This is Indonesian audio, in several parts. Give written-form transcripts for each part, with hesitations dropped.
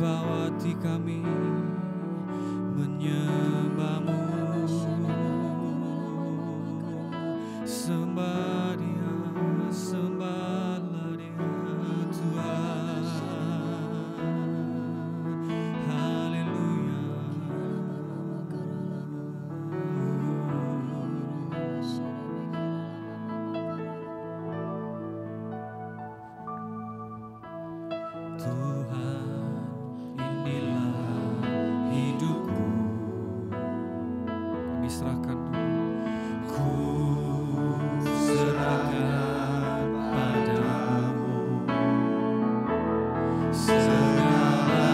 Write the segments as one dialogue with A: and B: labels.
A: bawa hati kami menyembah-Mu, sembah Dia, sembahlah Dia Tuhan. Haleluya. Tuhan, inilah hidupku. Kami serahkan dulu. Ku serahkan padamu segala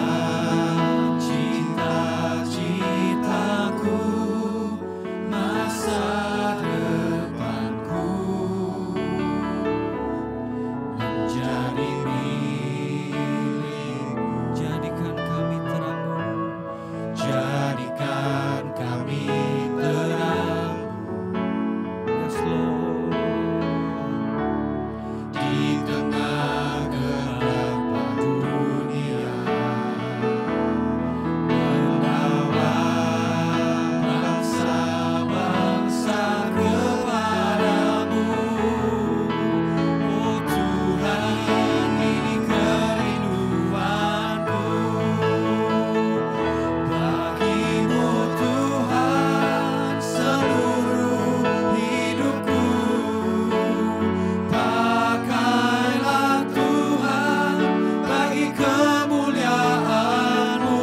A: cita-citaku, masa depanku menjadi milik-Mu. Jadikan kami terang-Mu, jadikan kami terang. Yes Lord, di tengah gelap dunia, membawa bangsa-bangsa kepadamu. Oh Tuhan, ini kerinduanku. Bagi-Mu Tuhan seluruh hidupku. Pakailah Tuhan bagi kemuliaan-Mu.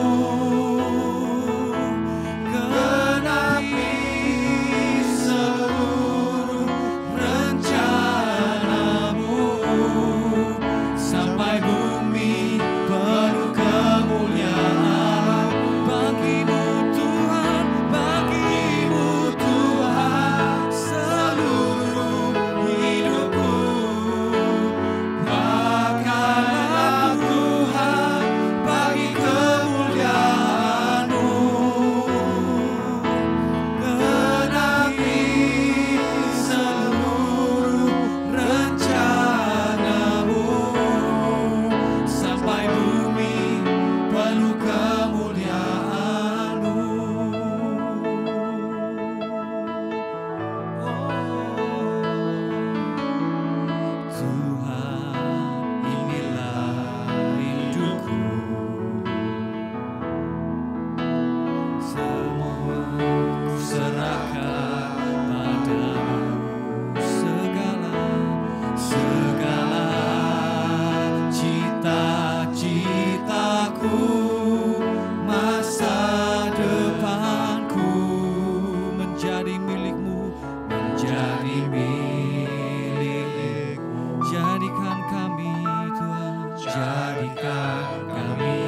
A: Genapi seluruh rencana-Mu, sampai bumi penuh kemuliaan. Bagi-Mu Tuhan, bagi-Mu Tuhan seluruh hidupku. Pakailah Tuhan bagi kemuliaan-Mu. Genapi seluruh rencana-Mu, sampai bumi penuh kemuliaan-Mu. Tuhan, inilah rinduku. Semua ku serahkan padamu, segala cita-citaku, masa depanku menjadi milik-Mu, menjadi milik-Mu. Jadikan kami Tuhan, jadikan kami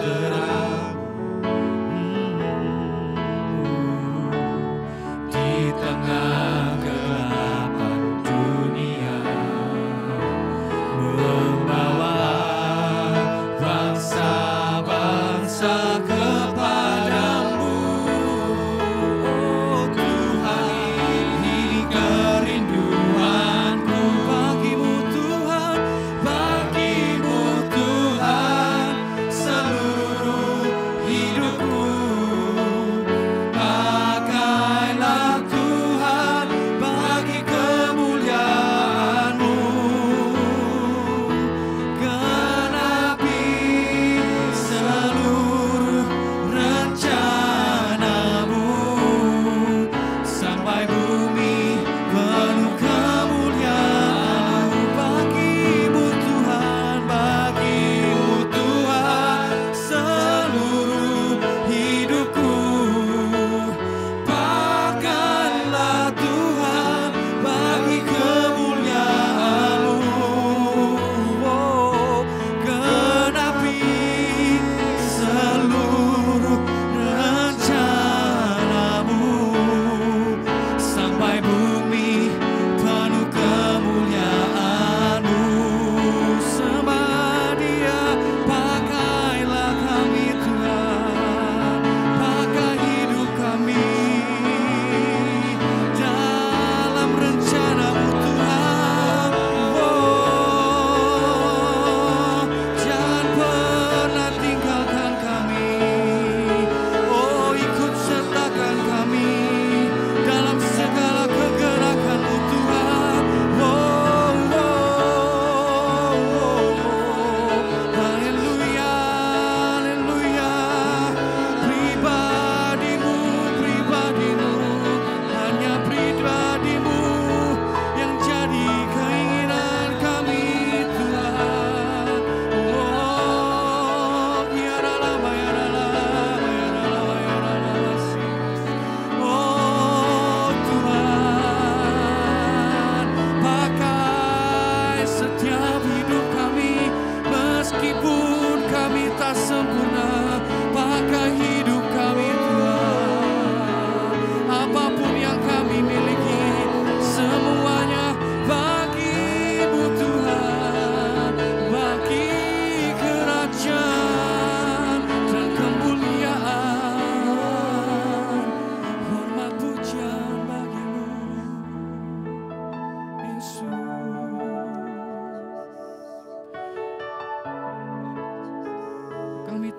A: terang. Di tengah kegelapan dunia, membawa bangsa-bangsa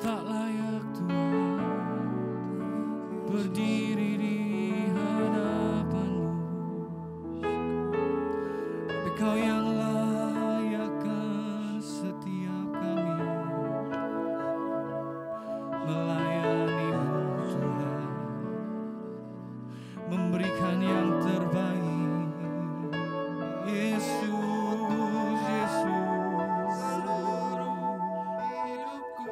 A: tak layak Tuhan berdiri di hadapan-Mu, tapi Kau yang layakkan setiap kami melayani-Mu Tuhan, memberikan yang terbaik. Yesus, seluruh hidupku.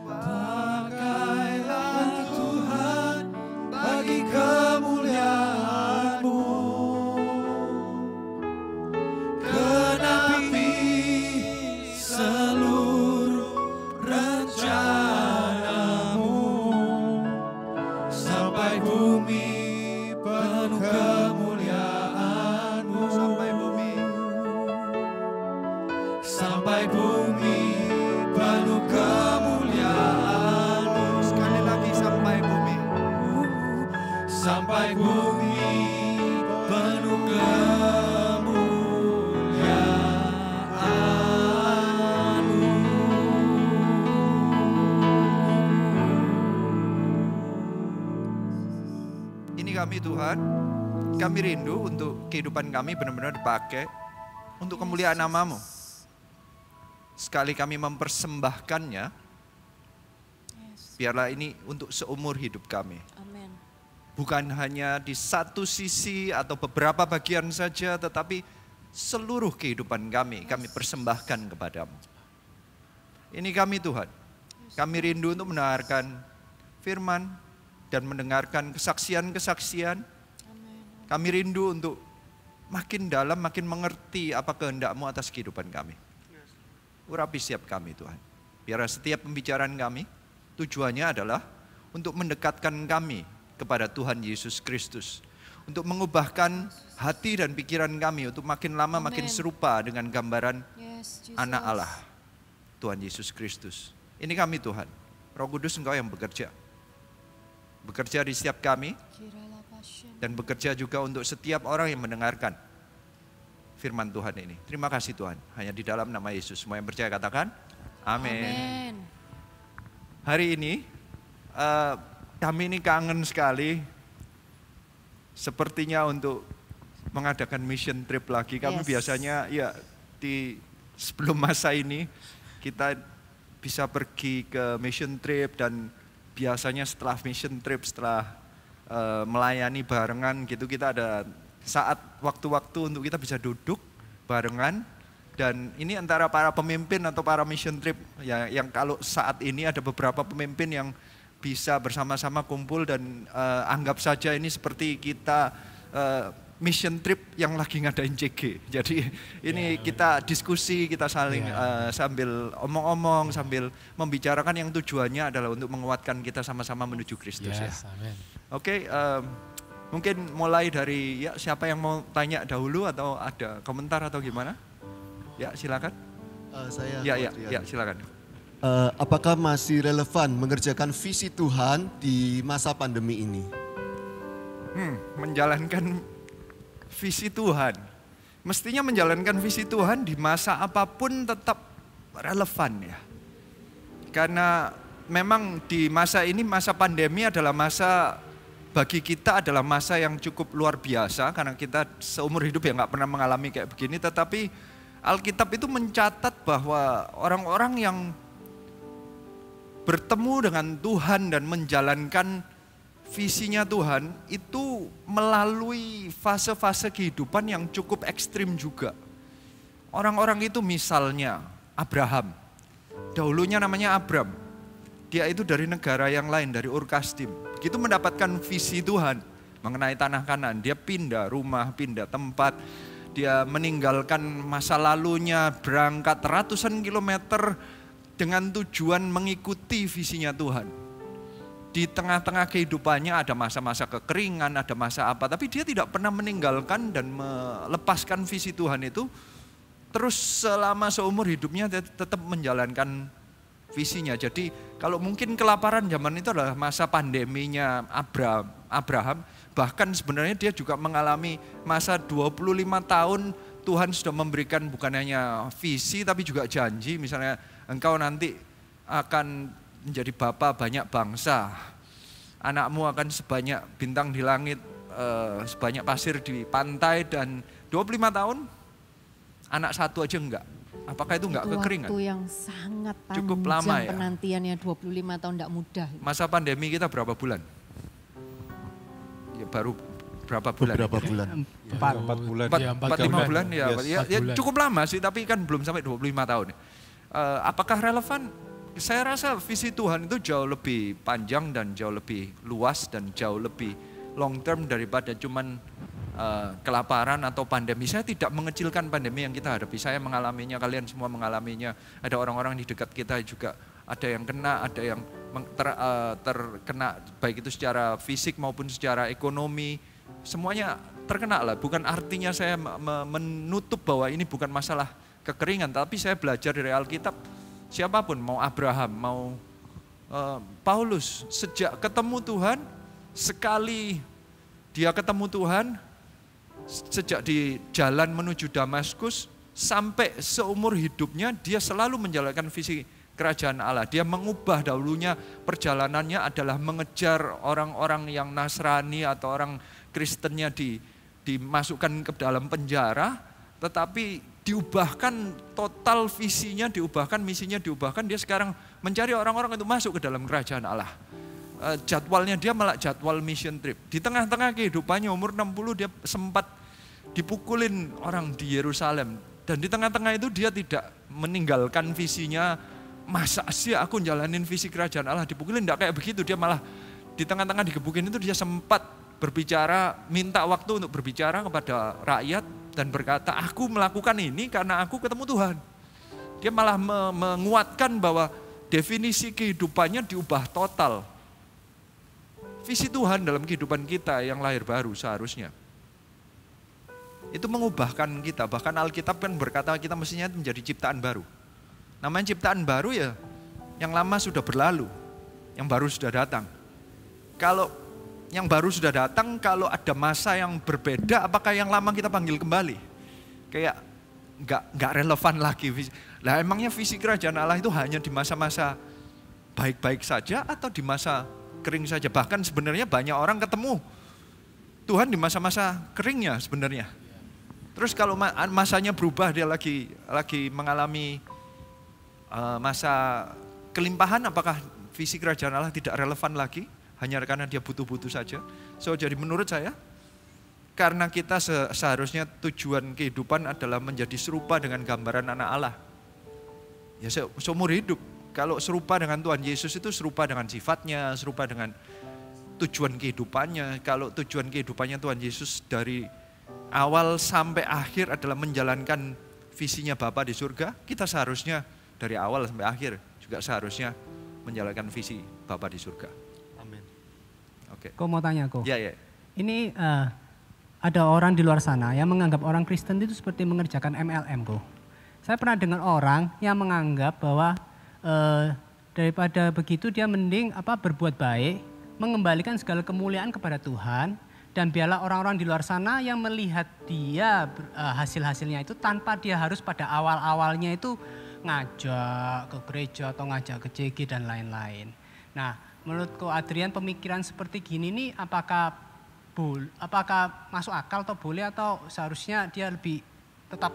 A: Pakailah Tuhan bagi kemuliaan-Mu, genapi seluruh rencana-Mu, sampai bumi penuh kemuliaan-Mu, sampai bumi penuh kemuliaan-Mu.
B: Sekali lagi sampai bumi.
A: Sampai bumi penuh kemuliaan-Mu.
B: Ini kami Tuhan, kami rindu untuk kehidupan kami benar-benar dipakai untuk kemuliaan nama-Mu. Sekali kami mempersembahkannya, biarlah ini untuk seumur hidup kami.
C: Amin.
B: Bukan hanya di satu sisi atau beberapa bagian saja, tetapi seluruh kehidupan kami persembahkan kepadamu. Ini kami Tuhan, kami rindu untuk mendengarkan firman dan mendengarkan kesaksian-kesaksian. Kami rindu untuk makin dalam, makin mengerti apa kehendak-Mu atas kehidupan kami. Urapi setiap kami Tuhan. Biar setiap pembicaraan kami, tujuannya adalah untuk mendekatkan kami kepada Tuhan Yesus Kristus. Untuk mengubahkan hati dan pikiran kami untuk makin lama makin serupa dengan gambaran anak Allah, Tuhan Yesus Kristus. Ini kami Tuhan, Roh Kudus Engkau yang bekerja. Bekerja di setiap kami dan bekerja juga untuk setiap orang yang mendengarkan firman Tuhan ini. Terima kasih Tuhan, hanya di dalam nama Yesus. Semua yang percaya katakan, amin. Hari ini kami ini kangen sekali sepertinya untuk mengadakan mission trip lagi. Kami biasanya ya di sebelum masa ini kita bisa pergi ke mission trip, dan biasanya setelah mission trip, setelah melayani barengan gitu, kita ada saat waktu-waktu untuk kita bisa duduk barengan. Dan ini antara para pemimpin atau para mission trip ya, yang kalau saat ini ada beberapa pemimpin yang bisa bersama-sama kumpul, dan anggap saja ini seperti kita mission trip yang lagi ngadain CG. Jadi ini kita diskusi, kita saling sambil omong-omong, sambil membicarakan yang tujuannya adalah untuk menguatkan kita sama-sama menuju Kristus. Oke, mungkin mulai dari siapa yang mau tanya dahulu atau ada komentar atau gimana? Ya silakan.
D: Saya.
B: Ya silakan.
D: Apakah masih relevan mengerjakan visi Tuhan di masa pandemi ini?
B: Menjalankan visi Tuhan. Mestinya menjalankan visi Tuhan di masa apapun tetap relevan ya. Karena memang di masa ini, masa pandemi adalah masa, bagi kita adalah masa yang cukup luar biasa. Karena kita seumur hidup ya nggak pernah mengalami kayak begini. Tetapi Alkitab itu mencatat bahwa orang-orang yang bertemu dengan Tuhan dan menjalankan visinya Tuhan itu melalui fase-fase kehidupan yang cukup ekstrim juga. Orang-orang itu misalnya Abraham, dahulunya namanya Abram. Dia itu dari negara yang lain, dari Ur Kasdim. Begitu mendapatkan visi Tuhan mengenai tanah Kanaan, dia pindah rumah, pindah tempat. Dia meninggalkan masa lalunya, berangkat ratusan kilometer dengan tujuan mengikuti visinya Tuhan. Di tengah-tengah kehidupannya ada masa-masa kekeringan, ada masa apa, tapi dia tidak pernah meninggalkan dan melepaskan visi Tuhan itu. Terus selama seumur hidupnya dia tetap menjalankan visinya. Jadi kalau mungkin kelaparan zaman itu adalah masa pandeminya Abraham, bahkan sebenarnya dia juga mengalami masa 25 tahun Tuhan sudah memberikan bukan hanya visi tapi juga janji. Misalnya engkau nanti akan menjadi bapa banyak bangsa. Anakmu akan sebanyak bintang di langit, sebanyak pasir di pantai, dan 25 tahun anak satu aja enggak. Apakah itu enggak kekeringan?
C: Waktu yang sangat panjang,
B: Cukup lama ya.
C: penantiannya 25 tahun enggak mudah.
B: Masa pandemi kita berapa bulan? Ya baru berapa bulan?
D: Beberapa bulan.
E: 4 bulan.
B: 4-5 bulan ya.
E: Yes.
B: Ya cukup lama sih, tapi kan belum sampai 25 tahun. Apakah relevan? Saya rasa visi Tuhan itu jauh lebih panjang dan jauh lebih luas dan jauh lebih long term daripada cuman kelaparan atau pandemi. Saya tidak mengecilkan pandemi yang kita hadapi. Saya mengalaminya, kalian semua mengalaminya. Ada orang-orang di dekat kita juga ada yang kena, ada yang terkena baik itu secara fisik maupun secara ekonomi. Semuanya terkena lah. Bukan artinya saya menutup bahwa ini bukan masalah kekeringan, tapi saya belajar dari Alkitab. Siapapun, mau Abraham, mau Paulus, sejak ketemu Tuhan, sekali dia ketemu Tuhan, sejak di jalan menuju Damaskus, sampai seumur hidupnya dia selalu menjalankan visi kerajaan Allah. Dia mengubah, dahulunya perjalanannya adalah mengejar orang-orang yang Nasrani atau orang Kristennya dimasukkan ke dalam penjara, tetapi diubahkan total visinya, diubahkan misinya, diubahkan. Dia sekarang mencari orang-orang untuk masuk ke dalam kerajaan Allah. Jadwalnya dia malah jadwal mission trip. Di tengah-tengah kehidupannya umur 60 dia sempat dipukulin orang di Yerusalem. Dan di tengah-tengah itu dia tidak meninggalkan visinya. Masa sih aku jalanin visi kerajaan Allah dipukulin? Tidak kayak begitu. Dia malah di tengah-tengah digebukin itu dia sempat berbicara, minta waktu untuk berbicara kepada rakyat dan berkata, aku melakukan ini karena aku ketemu Tuhan. Dia malah menguatkan bahwa definisi kehidupannya diubah total. Visi Tuhan dalam kehidupan kita yang lahir baru seharusnya itu mengubahkan kita. Bahkan Alkitab kan berkata kita mestinya menjadi ciptaan baru. Namanya ciptaan baru ya, yang lama sudah berlalu, yang baru sudah datang. Kalau yang baru sudah datang, kalau ada masa yang berbeda, apakah yang lama kita panggil kembali? Kayak nggak relevan lagi. Lah emangnya visi kerajaan Allah itu hanya di masa-masa baik-baik saja atau di masa kering saja? Bahkan sebenarnya banyak orang ketemu Tuhan di masa-masa keringnya sebenarnya. Terus kalau masanya berubah, dia lagi mengalami masa kelimpahan, apakah visi kerajaan Allah tidak relevan lagi? Hanya karena dia butuh-butuh saja. So jadi menurut saya, karena kita seharusnya tujuan kehidupan adalah menjadi serupa dengan gambaran anak Allah. Ya seumur hidup, kalau serupa dengan Tuhan Yesus itu serupa dengan sifatnya, serupa dengan tujuan kehidupannya. Kalau tujuan kehidupannya Tuhan Yesus dari awal sampai akhir adalah menjalankan visinya Bapa di surga, kita seharusnya dari awal sampai akhir juga seharusnya menjalankan visi Bapa di surga. Oke.
F: Kok mau tanya kok?
B: Ya, ya.
F: Ini ada orang di luar sana yang menganggap orang Kristen itu seperti mengerjakan MLM kok. Saya pernah dengar orang yang menganggap bahwa daripada begitu dia mending berbuat baik, mengembalikan segala kemuliaan kepada Tuhan, dan biarlah orang-orang di luar sana yang melihat dia hasil-hasilnya itu tanpa dia harus pada awal-awalnya itu ngajak ke gereja atau ngajak ke CG dan lain-lain. Nah, menurut Ko Adrian, pemikiran seperti gini nih apakah masuk akal atau boleh, atau seharusnya dia lebih tetap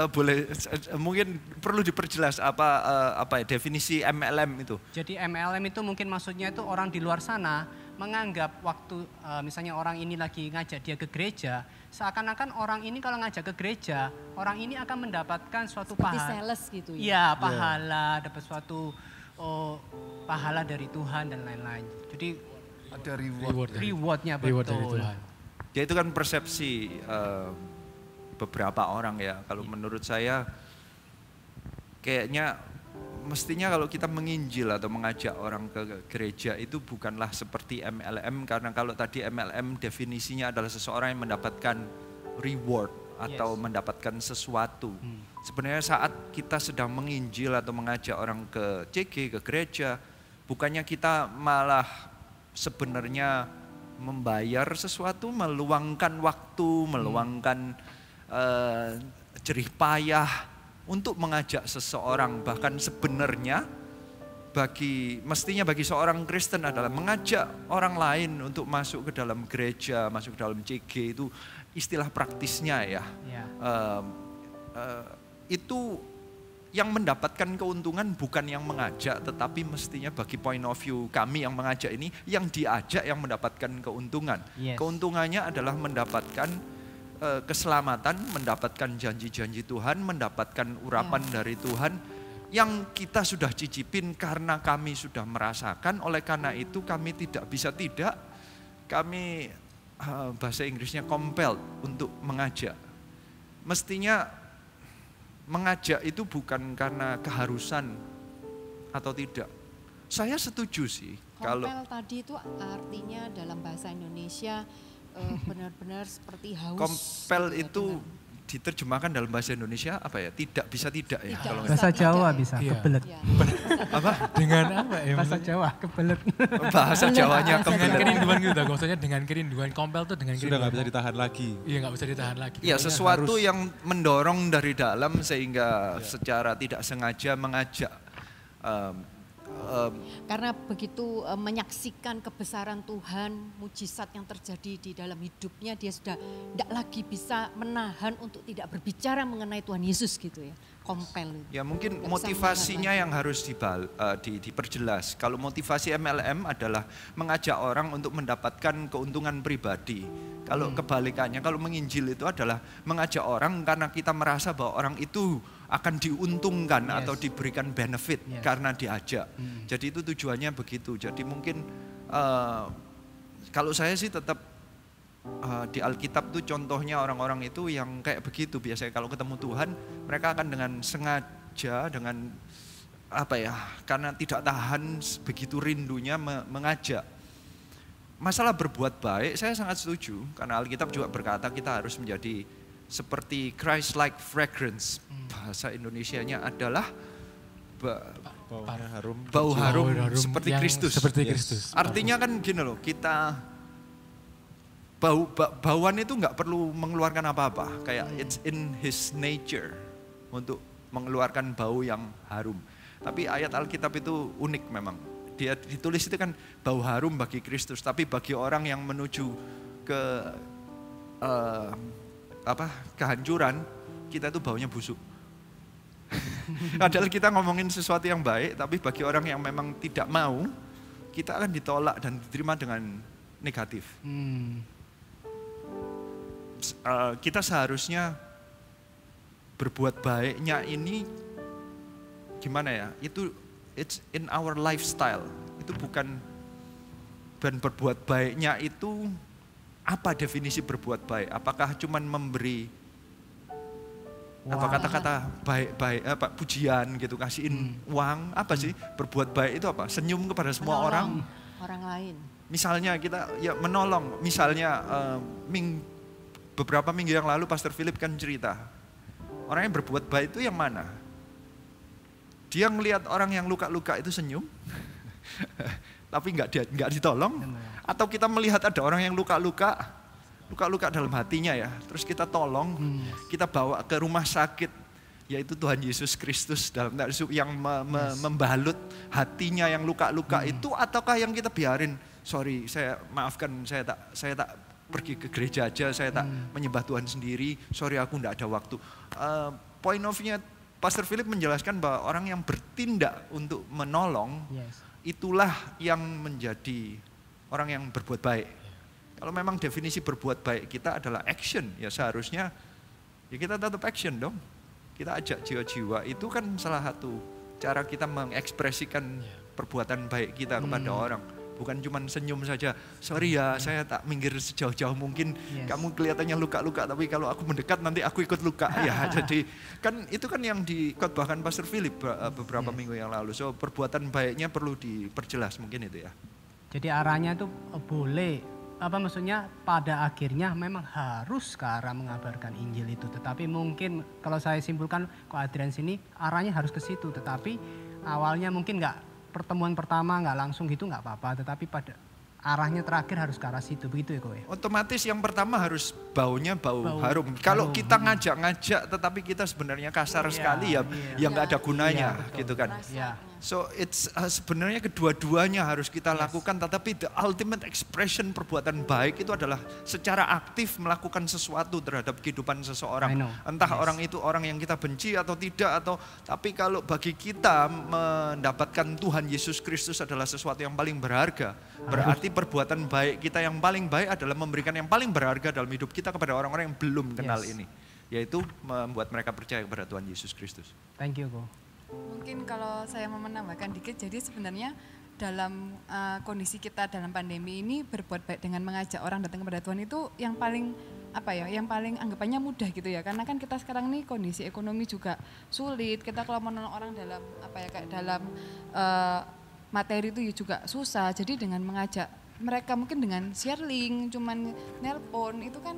B: boleh, mungkin perlu diperjelas apa ya definisi MLM itu.
F: Jadi MLM itu mungkin maksudnya itu orang di luar sana menganggap waktu misalnya orang ini lagi ngajak dia ke gereja, seakan-akan orang ini kalau ngajak ke gereja, orang ini akan mendapatkan suatu pahala.
C: Sales gitu ya?
F: Iya, pahala, dapat suatu pahala dari Tuhan dan lain-lain. Jadi
D: Ada
F: rewardnya betul.
E: Reward dari Tuhan.
B: Ya itu kan persepsi beberapa orang ya. Kalau menurut saya kayaknya mestinya kalau kita menginjil atau mengajak orang ke gereja itu bukanlah seperti MLM, karena kalau tadi MLM definisinya adalah seseorang yang mendapatkan reward atau mendapatkan sesuatu. Sebenarnya saat kita sedang menginjil atau mengajak orang ke CG, ke gereja, bukannya kita malah sebenarnya membayar sesuatu, meluangkan waktu, meluangkan jerih payah untuk mengajak seseorang, bahkan sebenarnya mestinya bagi seorang Kristen adalah mengajak orang lain untuk masuk ke dalam gereja, masuk ke dalam CG, itu istilah praktisnya ya.
F: Ya.
B: Itu yang mendapatkan keuntungan bukan yang mengajak, tetapi mestinya bagi point of view kami yang mengajak ini, yang diajak yang mendapatkan keuntungan.
F: Yes.
B: Keuntungannya adalah mendapatkan keselamatan, mendapatkan janji-janji Tuhan, mendapatkan urapan dari Tuhan yang kita sudah cicipin karena kami sudah merasakan. Oleh karena itu kami tidak bisa tidak, kami bahasa Inggrisnya compelled untuk mengajak. Mestinya mengajak itu bukan karena keharusan atau tidak. Saya setuju sih. Kalau
C: Kompel tadi itu artinya dalam bahasa Indonesia benar-benar seperti haus.
B: compel
C: gitu ya,
B: itu
C: dengan-
B: diterjemahkan dalam bahasa Indonesia apa ya? Tidak bisa tidak ya.
C: Tidak
B: Kalau
C: bisa.
F: Bahasa Jawa
C: tidak.
F: bisa,
E: Iya.
F: kebelet.
C: Ya.
B: apa?
E: Dengan apa ya?
F: Bahasa
E: maksudnya?
F: Jawa, kebelet.
B: Bahasa Jawanya
E: Dengan
B: kebelet.
E: kerinduan gitu, maksudnya dengan kerinduan. Compel tuh dengan
A: Sudah nggak bisa
E: kerinduan.
A: ditahan lagi.
E: Iya, nggak bisa ditahan lagi.
B: Ya,
E: Pokoknya
B: sesuatu
E: harus.
B: yang mendorong dari dalam sehingga secara tidak sengaja mengajak.
C: Karena begitu menyaksikan kebesaran Tuhan, mujizat yang terjadi di dalam hidupnya, dia sudah tidak lagi bisa menahan untuk tidak berbicara mengenai Tuhan Yesus gitu ya. Kompel.
B: Ya mungkin
C: Nggak bisa
B: motivasinya
C: menahan
B: yang harus diperjelas. Kalau motivasi MLM adalah mengajak orang untuk mendapatkan keuntungan pribadi. Kalau kebalikannya, kalau menginjil itu adalah mengajak orang karena kita merasa bahwa orang itu akan diuntungkan
F: Yes.
B: atau diberikan benefit
F: Yes.
B: karena diajak. Jadi itu tujuannya begitu. Jadi mungkin kalau saya sih tetap di Alkitab tuh contohnya orang-orang itu yang kayak begitu biasanya kalau ketemu Tuhan mereka akan dengan sengaja dengan apa ya karena tidak tahan begitu rindunya mengajak. Masalah berbuat baik saya sangat setuju karena Alkitab juga berkata kita harus menjadi seperti Christ-like fragrance. Bahasa Indonesianya adalah
A: Baunya harum.
B: bau harum
E: Harum
B: seperti
E: yang
B: Kristus.
E: Seperti
A: Yes.
E: Kristus.
B: Artinya kan gini loh, kita bauan itu nggak perlu mengeluarkan apa-apa, kayak it's in his nature untuk mengeluarkan bau yang harum. Tapi ayat Alkitab itu unik memang. Dia ditulis itu kan bau harum bagi Kristus, tapi bagi orang yang menuju ke kehancuran, kita itu baunya busuk. Padahal kita ngomongin sesuatu yang baik, tapi bagi orang yang memang tidak mau, kita akan ditolak dan diterima dengan negatif. Kita seharusnya berbuat baiknya ini gimana ya? It's in our lifestyle. Itu bukan dan berbuat baiknya itu apa definisi berbuat baik? Apakah cuman memberi apa kata-kata baik-baik apa pujian gitu, kasihin uang, apa sih? Berbuat baik itu apa? Senyum kepada semua orang.
C: Orang lain.
B: Misalnya kita ya menolong, misalnya beberapa minggu yang lalu Pastor Philip kan cerita, orang yang berbuat baik itu yang mana? Dia ngelihat orang yang luka-luka itu senyum, tapi nggak ditolong, atau kita melihat ada orang yang luka-luka dalam hatinya ya, terus kita tolong, kita bawa ke rumah sakit, yaitu Tuhan Yesus Kristus dalam yang membalut hatinya yang luka-luka itu, ataukah yang kita biarin, sorry, maafkan saya tak pergi ke gereja aja, saya tak menyembah Tuhan sendiri, sorry aku enggak ada waktu. Point of view-nya Pastor Philip menjelaskan bahwa orang yang bertindak untuk menolong, itulah yang menjadi orang yang berbuat baik. Kalau memang definisi berbuat baik kita adalah action, ya seharusnya ya kita tetap action dong. Kita ajak jiwa-jiwa, itu kan salah satu cara kita mengekspresikan perbuatan baik kita kepada orang. Bukan cuma senyum saja, sorry ya saya tak minggir sejauh-jauh mungkin, kamu kelihatannya luka-luka tapi kalau aku mendekat nanti aku ikut luka. Ya jadi kan itu kan yang dikotbahkan Pastor Philip beberapa minggu yang lalu. So perbuatan baiknya perlu diperjelas mungkin itu ya.
F: Jadi arahnya itu boleh, apa maksudnya pada akhirnya memang harus ke arah mengabarkan Injil itu. Tetapi mungkin kalau saya simpulkan kok Adrian sini arahnya harus ke situ. Tetapi awalnya mungkin pertemuan pertama nggak langsung gitu nggak apa-apa. Tetapi pada arahnya terakhir harus ke arah situ, begitu ya Ko ya?
B: Otomatis yang pertama harus baunya bau harum. Kalau
F: harum.
B: kita ngajak-ngajak tetapi kita sebenarnya kasar sekali ya, ya nggak ada gunanya gitu kan.
F: Ya.
B: So it's sebenarnya kedua-duanya harus kita lakukan, tetapi the ultimate expression perbuatan baik itu adalah secara aktif melakukan sesuatu terhadap kehidupan seseorang. Entah orang itu orang yang kita benci atau tidak, tapi kalau bagi kita mendapatkan Tuhan Yesus Kristus adalah sesuatu yang paling berharga. Berarti perbuatan baik kita yang paling baik adalah memberikan yang paling berharga dalam hidup kita kepada orang-orang yang belum kenal ini, yaitu membuat mereka percaya kepada Tuhan Yesus Kristus.
F: Thank you Ko.
G: Mungkin kalau saya mau menambahkan dikit, jadi sebenarnya dalam kondisi kita dalam pandemi ini berbuat baik dengan mengajak orang datang kepada Tuhan itu yang paling yang paling anggapannya mudah gitu ya, karena kan kita sekarang nih kondisi ekonomi juga sulit, kita kalau menolong orang dalam dalam materi itu juga susah, jadi dengan mengajak mereka mungkin dengan share link, cuman nelpon itu kan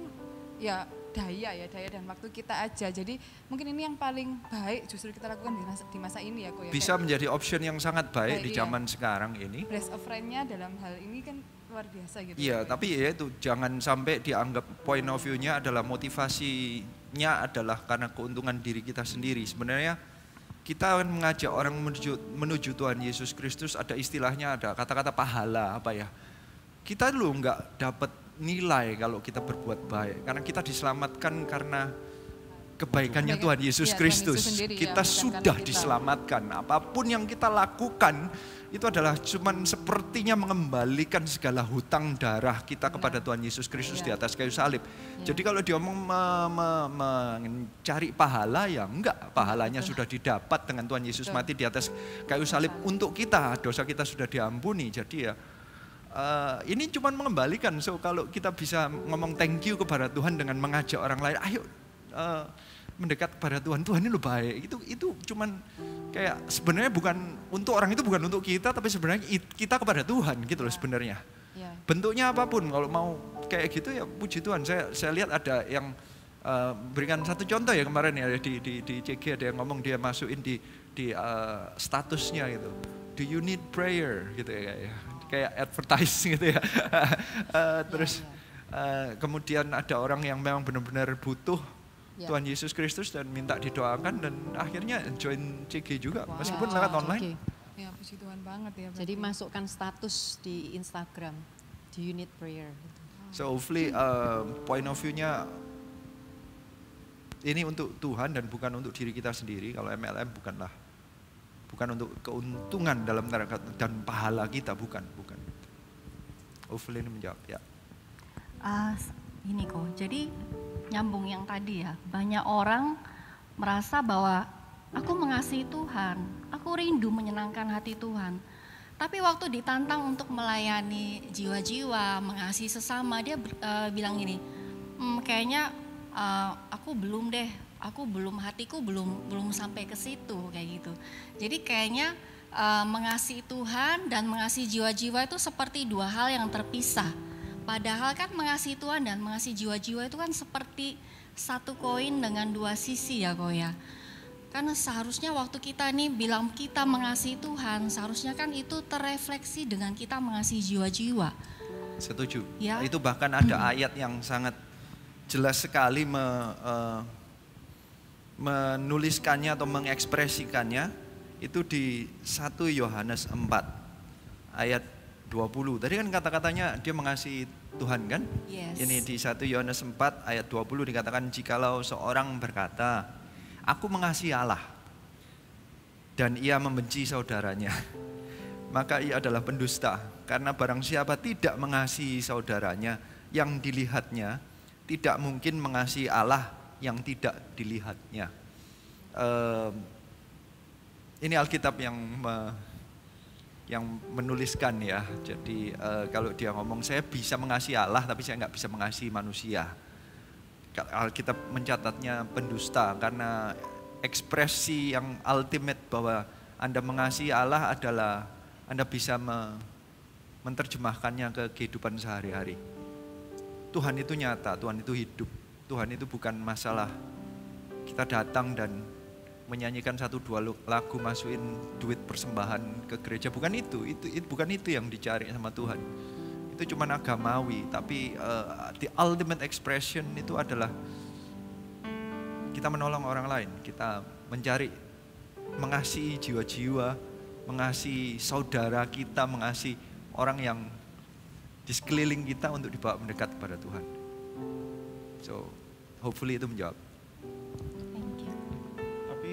G: ya daya dan waktu kita aja. Jadi mungkin ini yang paling baik justru kita lakukan di masa ini ya Ko ya.
B: Bisa menjadi option yang sangat baik di zaman sekarang ini.
G: Bless a friend-nya dalam hal ini kan luar biasa gitu.
B: Iya, tapi ya itu jangan sampai dianggap point of view-nya adalah motivasinya adalah karena keuntungan diri kita sendiri. Sebenarnya kita akan mengajak orang menuju Tuhan Yesus Kristus, ada istilahnya, ada kata-kata pahala Kita dulu nggak dapat nilai kalau kita berbuat baik, karena kita diselamatkan karena kebaikannya Tuhan Yesus Kristus. Kita sudah diselamatkan. Apapun yang kita lakukan itu adalah cuman sepertinya mengembalikan segala hutang darah kita kepada Tuhan Yesus Kristus di atas kayu salib. Jadi kalau dia mencari pahala, ya enggak, pahalanya sudah didapat dengan Tuhan Yesus mati di atas kayu salib untuk kita, dosa kita sudah diampuni. Jadi ya ini cuma mengembalikan. So kalau kita bisa ngomong thank you kepada Tuhan dengan mengajak orang lain, ayo mendekat kepada Tuhan. Tuhan ini lo baik. Itu cuman kayak sebenarnya bukan untuk orang itu, bukan untuk kita, tapi sebenarnya kita kepada Tuhan gitu loh sebenarnya. Bentuknya apapun, kalau mau kayak gitu ya puji Tuhan. Saya lihat ada yang berikan satu contoh ya kemarin ya di CG, ada yang ngomong dia masukin di statusnya gitu. Do you need prayer gitu ya, kayak advertise gitu ya. Terus kemudian ada orang yang memang benar-benar butuh Tuhan Yesus Kristus dan minta didoakan, dan akhirnya join CG juga meskipun lewat online.
G: Ya puji Tuhan banget ya.
C: Jadi masukkan status di Instagram, do you need prayer.
B: So hopefully point of view-nya ini untuk Tuhan dan bukan untuk diri kita sendiri. Kalau MLM bukan untuk keuntungan dalam dan pahala kita, bukan. Hopefully ini menjawab ya.
H: Ini kok, jadi nyambung yang tadi ya, banyak orang merasa bahwa aku mengasihi Tuhan, aku rindu menyenangkan hati Tuhan. Tapi waktu ditantang untuk melayani jiwa-jiwa, mengasihi sesama, dia bilang gini, kayaknya aku belum deh, hatiku belum sampai ke situ kayak gitu. Jadi kayaknya mengasihi Tuhan dan mengasihi jiwa-jiwa itu seperti dua hal yang terpisah. Padahal kan mengasihi Tuhan dan mengasihi jiwa-jiwa itu kan seperti satu koin dengan dua sisi ya kok ya. Karena seharusnya waktu kita nih bilang kita mengasihi Tuhan, seharusnya kan itu terefleksi dengan kita mengasihi jiwa-jiwa.
B: Setuju.
H: Ya.
B: Itu bahkan ada ayat yang sangat jelas sekali menuliskannya atau mengekspresikannya, itu di 1 Yohanes 4 ayat 20. Tadi kan kata-katanya dia mengasihi Tuhan kan?
H: Yes.
B: Ini di 1 Yohanes 4 ayat 20 dikatakan, jikalau seorang berkata, aku mengasihi Allah dan ia membenci saudaranya, maka ia adalah pendusta. Karena barang siapa tidak mengasihi saudaranya yang dilihatnya, tidak mungkin mengasihi Allah yang tidak dilihatnya. Ini Alkitab yang menuliskan ya. Jadi kalau dia ngomong saya bisa mengasihi Allah tapi saya nggak bisa mengasihi manusia, Alkitab mencatatnya pendusta, karena ekspresi yang ultimate bahwa Anda mengasihi Allah adalah Anda bisa menerjemahkannya ke kehidupan sehari-hari. Tuhan itu nyata, Tuhan itu hidup, Tuhan itu bukan masalah kita datang dan menyanyikan 1-2 lagu, masukin duit persembahan ke gereja, bukan itu bukan itu yang dicari sama Tuhan. itu cuma agamawi, tapi the ultimate expression itu adalah kita menolong orang lain, kita mencari, mengasihi jiwa-jiwa, mengasihi saudara kita, mengasihi orang yang di sekeliling kita untuk dibawa mendekat kepada Tuhan. So, hopefully itu menjawab.
H: Thank you.
A: Tapi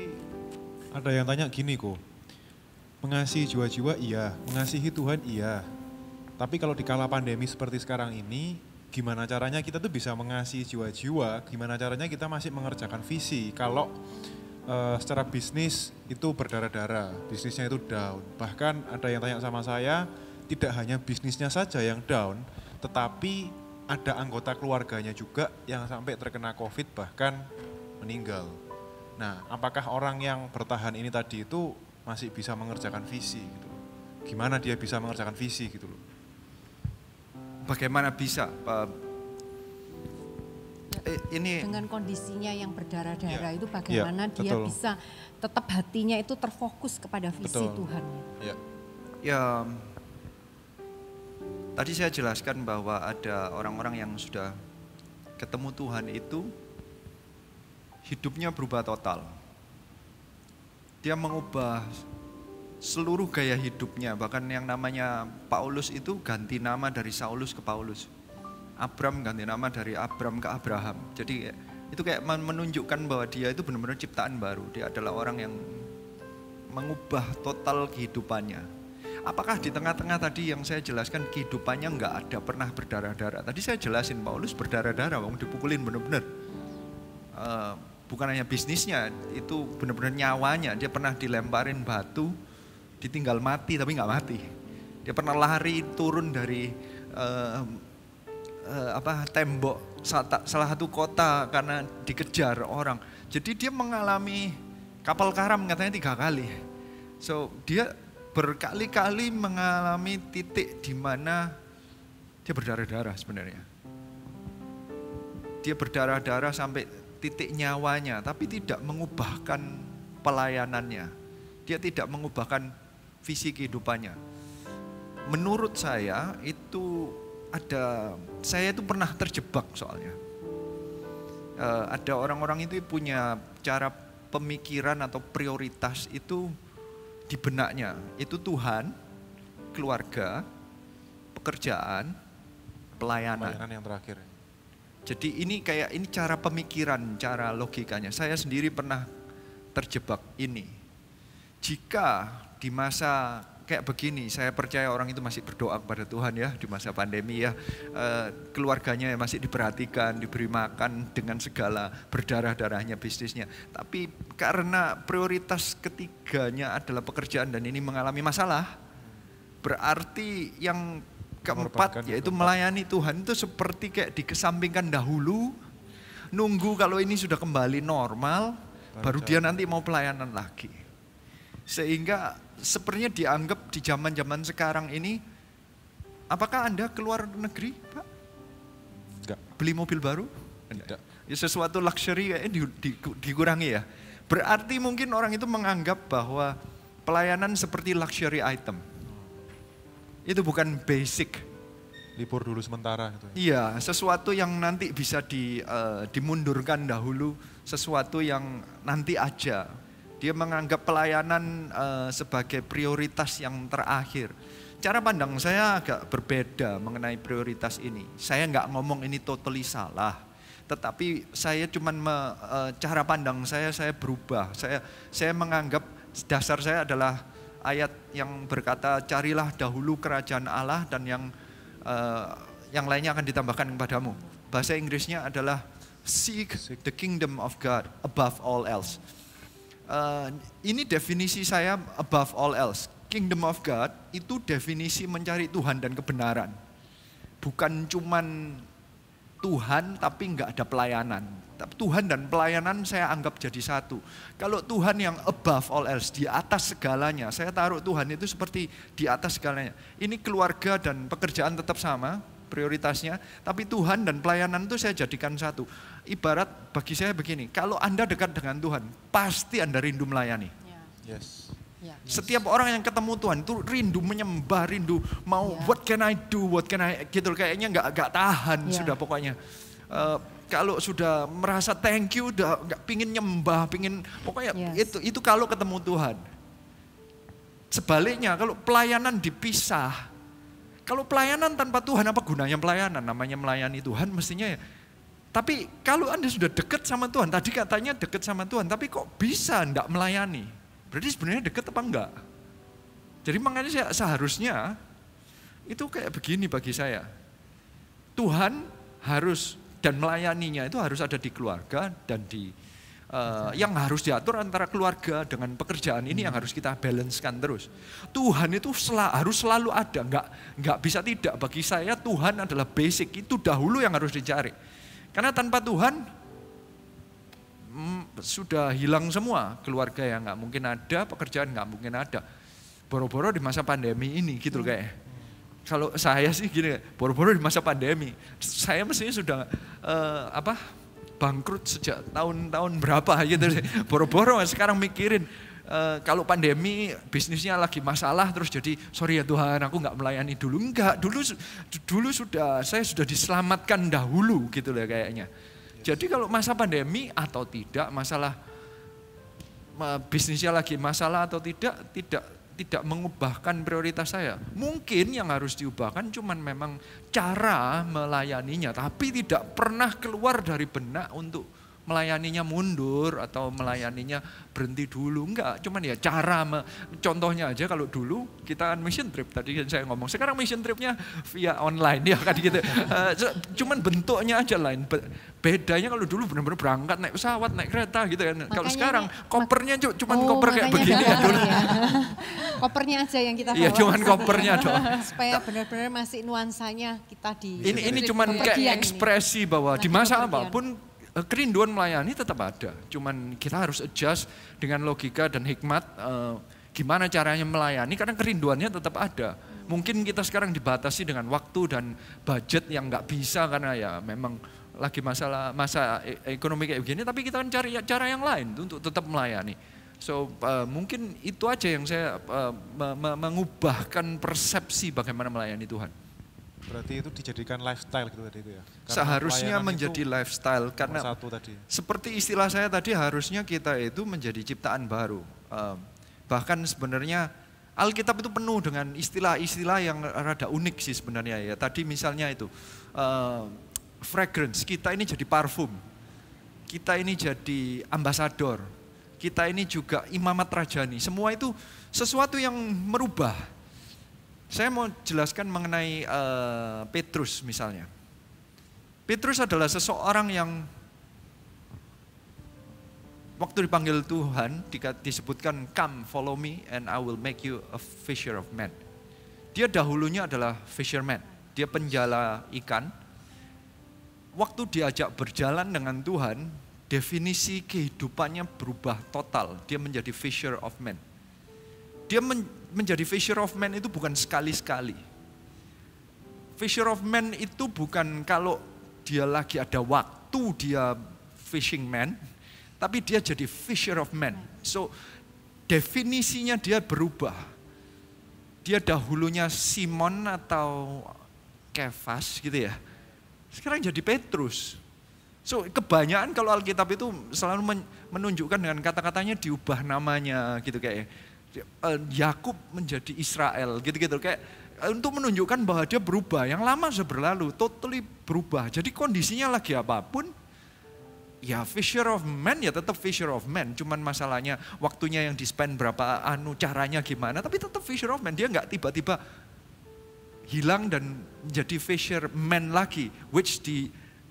A: ada yang tanya gini kok, mengasihi jiwa-jiwa iya, mengasihi Tuhan iya. Tapi kalau di kala pandemi seperti sekarang ini, gimana caranya kita tuh bisa mengasihi jiwa-jiwa, gimana caranya kita masih mengerjakan visi. Kalau secara bisnis itu berdarah-darah, bisnisnya itu down. Bahkan ada yang tanya sama saya, tidak hanya bisnisnya saja yang down, tetapi ada anggota keluarganya juga yang sampai terkena COVID bahkan meninggal. Nah, apakah orang yang bertahan ini tadi itu masih bisa mengerjakan visi gitu loh? Gimana dia bisa mengerjakan visi gitu loh?
B: Bagaimana bisa? Ini
C: dengan kondisinya yang berdarah-darah itu bagaimana dia
A: betul.
C: bisa tetap hatinya itu terfokus kepada visi
A: Betul.
C: Tuhan.
B: ya, tadi saya jelaskan bahwa ada orang-orang yang sudah ketemu Tuhan itu hidupnya berubah total. Dia mengubah seluruh gaya hidupnya, bahkan yang namanya Paulus itu ganti nama dari Saulus ke Paulus. Abram ganti nama dari Abram ke Abraham. Jadi itu kayak menunjukkan bahwa dia itu benar-benar ciptaan baru. Dia adalah orang yang mengubah total kehidupannya. Apakah di tengah-tengah tadi yang saya jelaskan kehidupannya nggak ada pernah berdarah-darah? Tadi saya jelasin Paulus berdarah-darah, wong dipukulin benar-benar. Bukan hanya bisnisnya, itu benar-benar nyawanya. Dia pernah dilemparin batu, ditinggal mati tapi nggak mati. Dia pernah lari turun dari tembok salah satu kota karena dikejar orang. Jadi dia mengalami kapal karam katanya 3 kali. So dia berkali-kali mengalami titik di mana dia berdarah-darah sebenarnya. Dia berdarah-darah sampai titik nyawanya, tapi tidak mengubahkan pelayanannya. Dia tidak mengubahkan visi kehidupannya. Menurut saya itu saya itu pernah terjebak soalnya. Ada orang-orang itu punya cara pemikiran atau prioritas itu di benaknya. Itu Tuhan, keluarga, pekerjaan, pelayanan.
A: Pelayanan yang terakhir.
B: Jadi ini cara pemikiran, cara logikanya. Saya sendiri pernah terjebak ini. Jika di masa kayak begini, saya percaya orang itu masih berdoa kepada Tuhan ya di masa pandemi ya. Keluarganya masih diperhatikan, diberi makan dengan segala berdarah-darahnya bisnisnya. Tapi karena prioritas ketiganya adalah pekerjaan dan ini mengalami masalah, berarti yang keempat yaitu melayani Tuhan itu seperti kayak dikesampingkan dahulu, nunggu kalau ini sudah kembali normal, baru dia nanti mau pelayanan lagi. Sehingga sepertinya dianggap di zaman-zaman sekarang ini, apakah Anda keluar negeri, Pak?
A: Enggak.
B: Beli mobil baru?
A: Tidak.
B: Ya sesuatu luxury kayaknya dikurangi ya. Berarti mungkin orang itu menganggap bahwa pelayanan seperti luxury item. Itu bukan basic.
A: Libur dulu sementara gitu.
B: Iya, sesuatu yang nanti bisa dimundurkan dahulu, sesuatu yang nanti aja. Dia menganggap pelayanan sebagai prioritas yang terakhir. Cara pandang saya agak berbeda mengenai prioritas ini. Saya nggak ngomong ini totally salah, tetapi saya cuman cara pandang saya berubah. Saya menganggap dasar saya adalah ayat yang berkata carilah dahulu kerajaan Allah dan yang lainnya akan ditambahkan kepadamu. Bahasa Inggrisnya adalah seek the kingdom of God above all else. Ini definisi saya above all else. Kingdom of God itu definisi mencari Tuhan dan kebenaran. Bukan cuman Tuhan tapi nggak ada pelayanan. Tuhan dan pelayanan saya anggap jadi satu. Kalau Tuhan yang above all else, di atas segalanya, saya taruh Tuhan itu seperti di atas segalanya. Ini keluarga dan pekerjaan tetap sama prioritasnya, tapi Tuhan dan pelayanan itu saya jadikan satu. Ibarat bagi saya begini, kalau Anda dekat dengan Tuhan, pasti Anda rindu melayani.
A: Yes.
C: Ya.
B: Setiap orang yang ketemu Tuhan itu rindu menyembah, rindu mau
C: Ya.
B: what can I do, what can I gitu, kayaknya nggak tahan
C: Ya.
B: sudah pokoknya. Kalau sudah merasa thank you, udah nggak pingin nyembah, pingin pokoknya
C: Yes.
B: itu kalau ketemu Tuhan. Sebaliknya kalau pelayanan dipisah, kalau pelayanan tanpa Tuhan apa gunanya pelayanan? Namanya melayani Tuhan mestinya ya. Tapi kalau Anda sudah dekat sama Tuhan, tadi katanya dekat sama Tuhan, tapi kok bisa enggak melayani? Berarti sebenarnya dekat apa enggak? Jadi makanya seharusnya itu kayak begini bagi saya. Tuhan harus dan melayaninya itu harus ada di keluarga dan di yang harus diatur antara keluarga dengan pekerjaan ini yang harus kita balancekan terus. Tuhan itu harus selalu ada, nggak bisa tidak. Bagi saya Tuhan adalah basic, itu dahulu yang harus dicari. Karena tanpa Tuhan sudah hilang semua, keluarga yang nggak mungkin ada, pekerjaan nggak mungkin ada. Boro-boro di masa pandemi ini gitu kayak. Kalau saya sih gini, boro-boro di masa pandemi, saya mestinya sudah bangkrut sejak tahun-tahun berapa gitu. Boro-boro sekarang mikirin kalau pandemi bisnisnya lagi masalah terus jadi sorry ya Tuhan aku nggak melayani dulu. Enggak, dulu saya sudah diselamatkan dahulu gitu lah kayaknya. Jadi kalau masa pandemi atau tidak masalah bisnisnya lagi masalah atau tidak mengubahkan prioritas saya. Mungkin yang harus diubahkan cuman memang cara melayaninya, tapi tidak pernah keluar dari benak untuk melayaninya mundur atau melayaninya berhenti dulu. Enggak, cuman ya cara, contohnya aja kalau dulu kita kan mission trip, tadi kan saya ngomong, sekarang mission tripnya via online ya kan gitu. Cuman bentuknya aja lain. Bedanya kalau dulu benar-benar berangkat naik pesawat, naik kereta gitu kan. Kalau sekarang kopernya cuman koper kayak begini ya dulu.
C: Kopernya aja yang kita bawa.
B: Iya, cuman kopernya doang.
C: Supaya benar-benar masih nuansanya kita di.
B: Ini cuman kayak ekspresi bahwa di masa apapun kerinduan melayani tetap ada. Cuman kita harus adjust dengan logika dan hikmat gimana caranya melayani karena kerinduannya tetap ada. Mungkin kita sekarang dibatasi dengan waktu dan budget yang nggak bisa karena ya memang lagi masa ekonomi kayak begini, tapi kita kan cari cara yang lain untuk tetap melayani. So mungkin itu aja yang saya mengubahkan persepsi bagaimana melayani Tuhan.
A: Berarti itu dijadikan lifestyle gitu tadi itu ya? Karena
B: seharusnya menjadi lifestyle karena
A: tadi.
B: Seperti istilah saya tadi harusnya kita itu menjadi ciptaan baru. Bahkan sebenarnya Alkitab itu penuh dengan istilah-istilah yang rada unik sih sebenarnya ya. Tadi misalnya itu fragrance, kita ini jadi parfum, kita ini jadi ambasador, kita ini juga imamat rajani. Semua itu sesuatu yang merubah. Saya mau jelaskan mengenai Petrus misalnya. Petrus adalah seseorang yang waktu dipanggil Tuhan disebutkan come follow me and I will make you a fisher of men. Dia dahulunya adalah fisherman, dia penjala ikan. Waktu diajak berjalan dengan Tuhan, definisi kehidupannya berubah total. Dia menjadi fisher of men. Dia menjadi fisher of men itu bukan sekali-sekali. Fisher of men itu bukan kalau dia lagi ada waktu dia fishing man, tapi dia jadi fisher of men. So definisinya dia berubah. Dia dahulunya Simon atau Kefas gitu ya. Sekarang jadi Petrus. So kebanyakan kalau Alkitab itu selalu menunjukkan dengan kata-katanya diubah namanya gitu kayak Yakub menjadi Israel gitu-gitu kayak untuk menunjukkan bahwa dia berubah. Yang lama sudah berlalu, totally berubah. Jadi kondisinya lagi apapun, ya fisher of men ya tetap fisher of men. Cuman masalahnya waktunya yang di-spend berapa caranya gimana, tapi tetap fisher of men. Dia nggak tiba-tiba hilang dan menjadi fisherman lagi,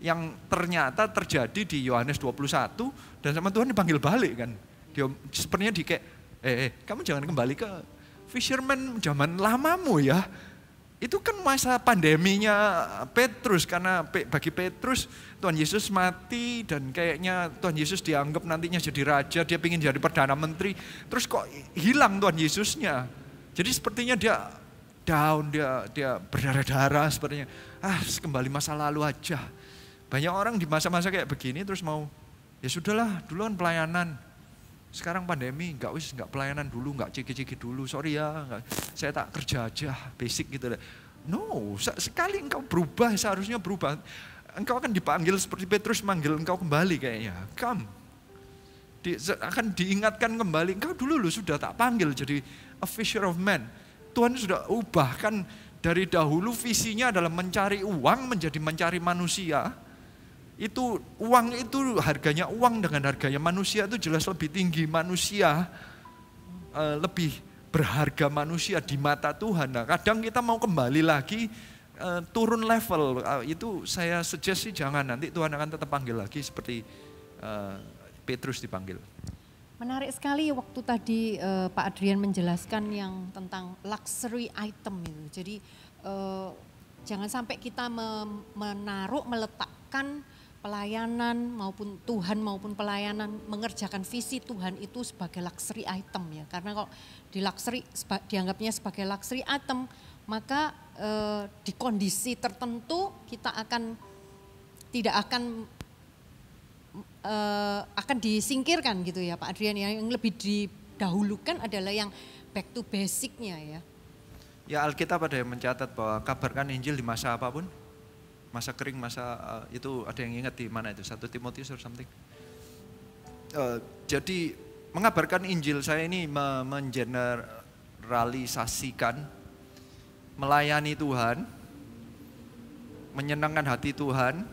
B: yang ternyata terjadi di Yohanes 21 dan sama Tuhan dipanggil balik kan. Dia sepertinya kayak kamu jangan kembali ke fisherman zaman lamamu ya. Itu kan masa pandeminya Petrus, karena bagi Petrus Tuhan Yesus mati dan kayaknya Tuhan Yesus dianggap nantinya jadi raja, dia ingin jadi perdana menteri, terus kok hilang Tuhan Yesusnya. Jadi sepertinya dia down, dia berdarah-darah sepertinya. Kembali masa lalu aja. Banyak orang di masa-masa kayak begini terus mau, ya sudahlah dulu kan pelayanan. Sekarang pandemi nggak pelayanan dulu, nggak ciki-ciki dulu, sorry ya, saya tak kerja aja, basic gitu. No, sekali engkau berubah, seharusnya berubah. Engkau akan dipanggil seperti Petrus manggil engkau kembali kayaknya. Come. Akan diingatkan kembali, engkau dulu sudah tak panggil jadi a fisher of men. Tuhan sudah ubahkan dari dahulu visinya adalah mencari uang menjadi mencari manusia. Itu uang itu harganya uang dengan harganya manusia itu jelas lebih tinggi. Manusia lebih berharga manusia di mata Tuhan. Nah, kadang kita mau kembali lagi turun level, itu saya suggest sih jangan, nanti Tuhan akan tetap panggil lagi seperti Petrus dipanggil.
C: Menarik sekali waktu tadi Pak Adrian menjelaskan yang tentang luxury item itu. Jadi jangan sampai kita menaruh, meletakkan pelayanan maupun Tuhan maupun pelayanan, mengerjakan visi Tuhan itu sebagai luxury item ya. Karena kalau di luxury dianggapnya sebagai luxury item, maka di kondisi tertentu kita tidak akan disingkirkan gitu ya Pak Adrian. Yang lebih didahulukan adalah yang back to basic-nya ya.
B: Ya, Alkitab ada yang mencatat bahwa kabarkan Injil di masa apapun. Masa kering, masa itu ada yang ingat di mana itu, 1 Timotius or something. Jadi mengabarkan Injil, saya ini mengeneralisasikan, melayani Tuhan, menyenangkan hati Tuhan,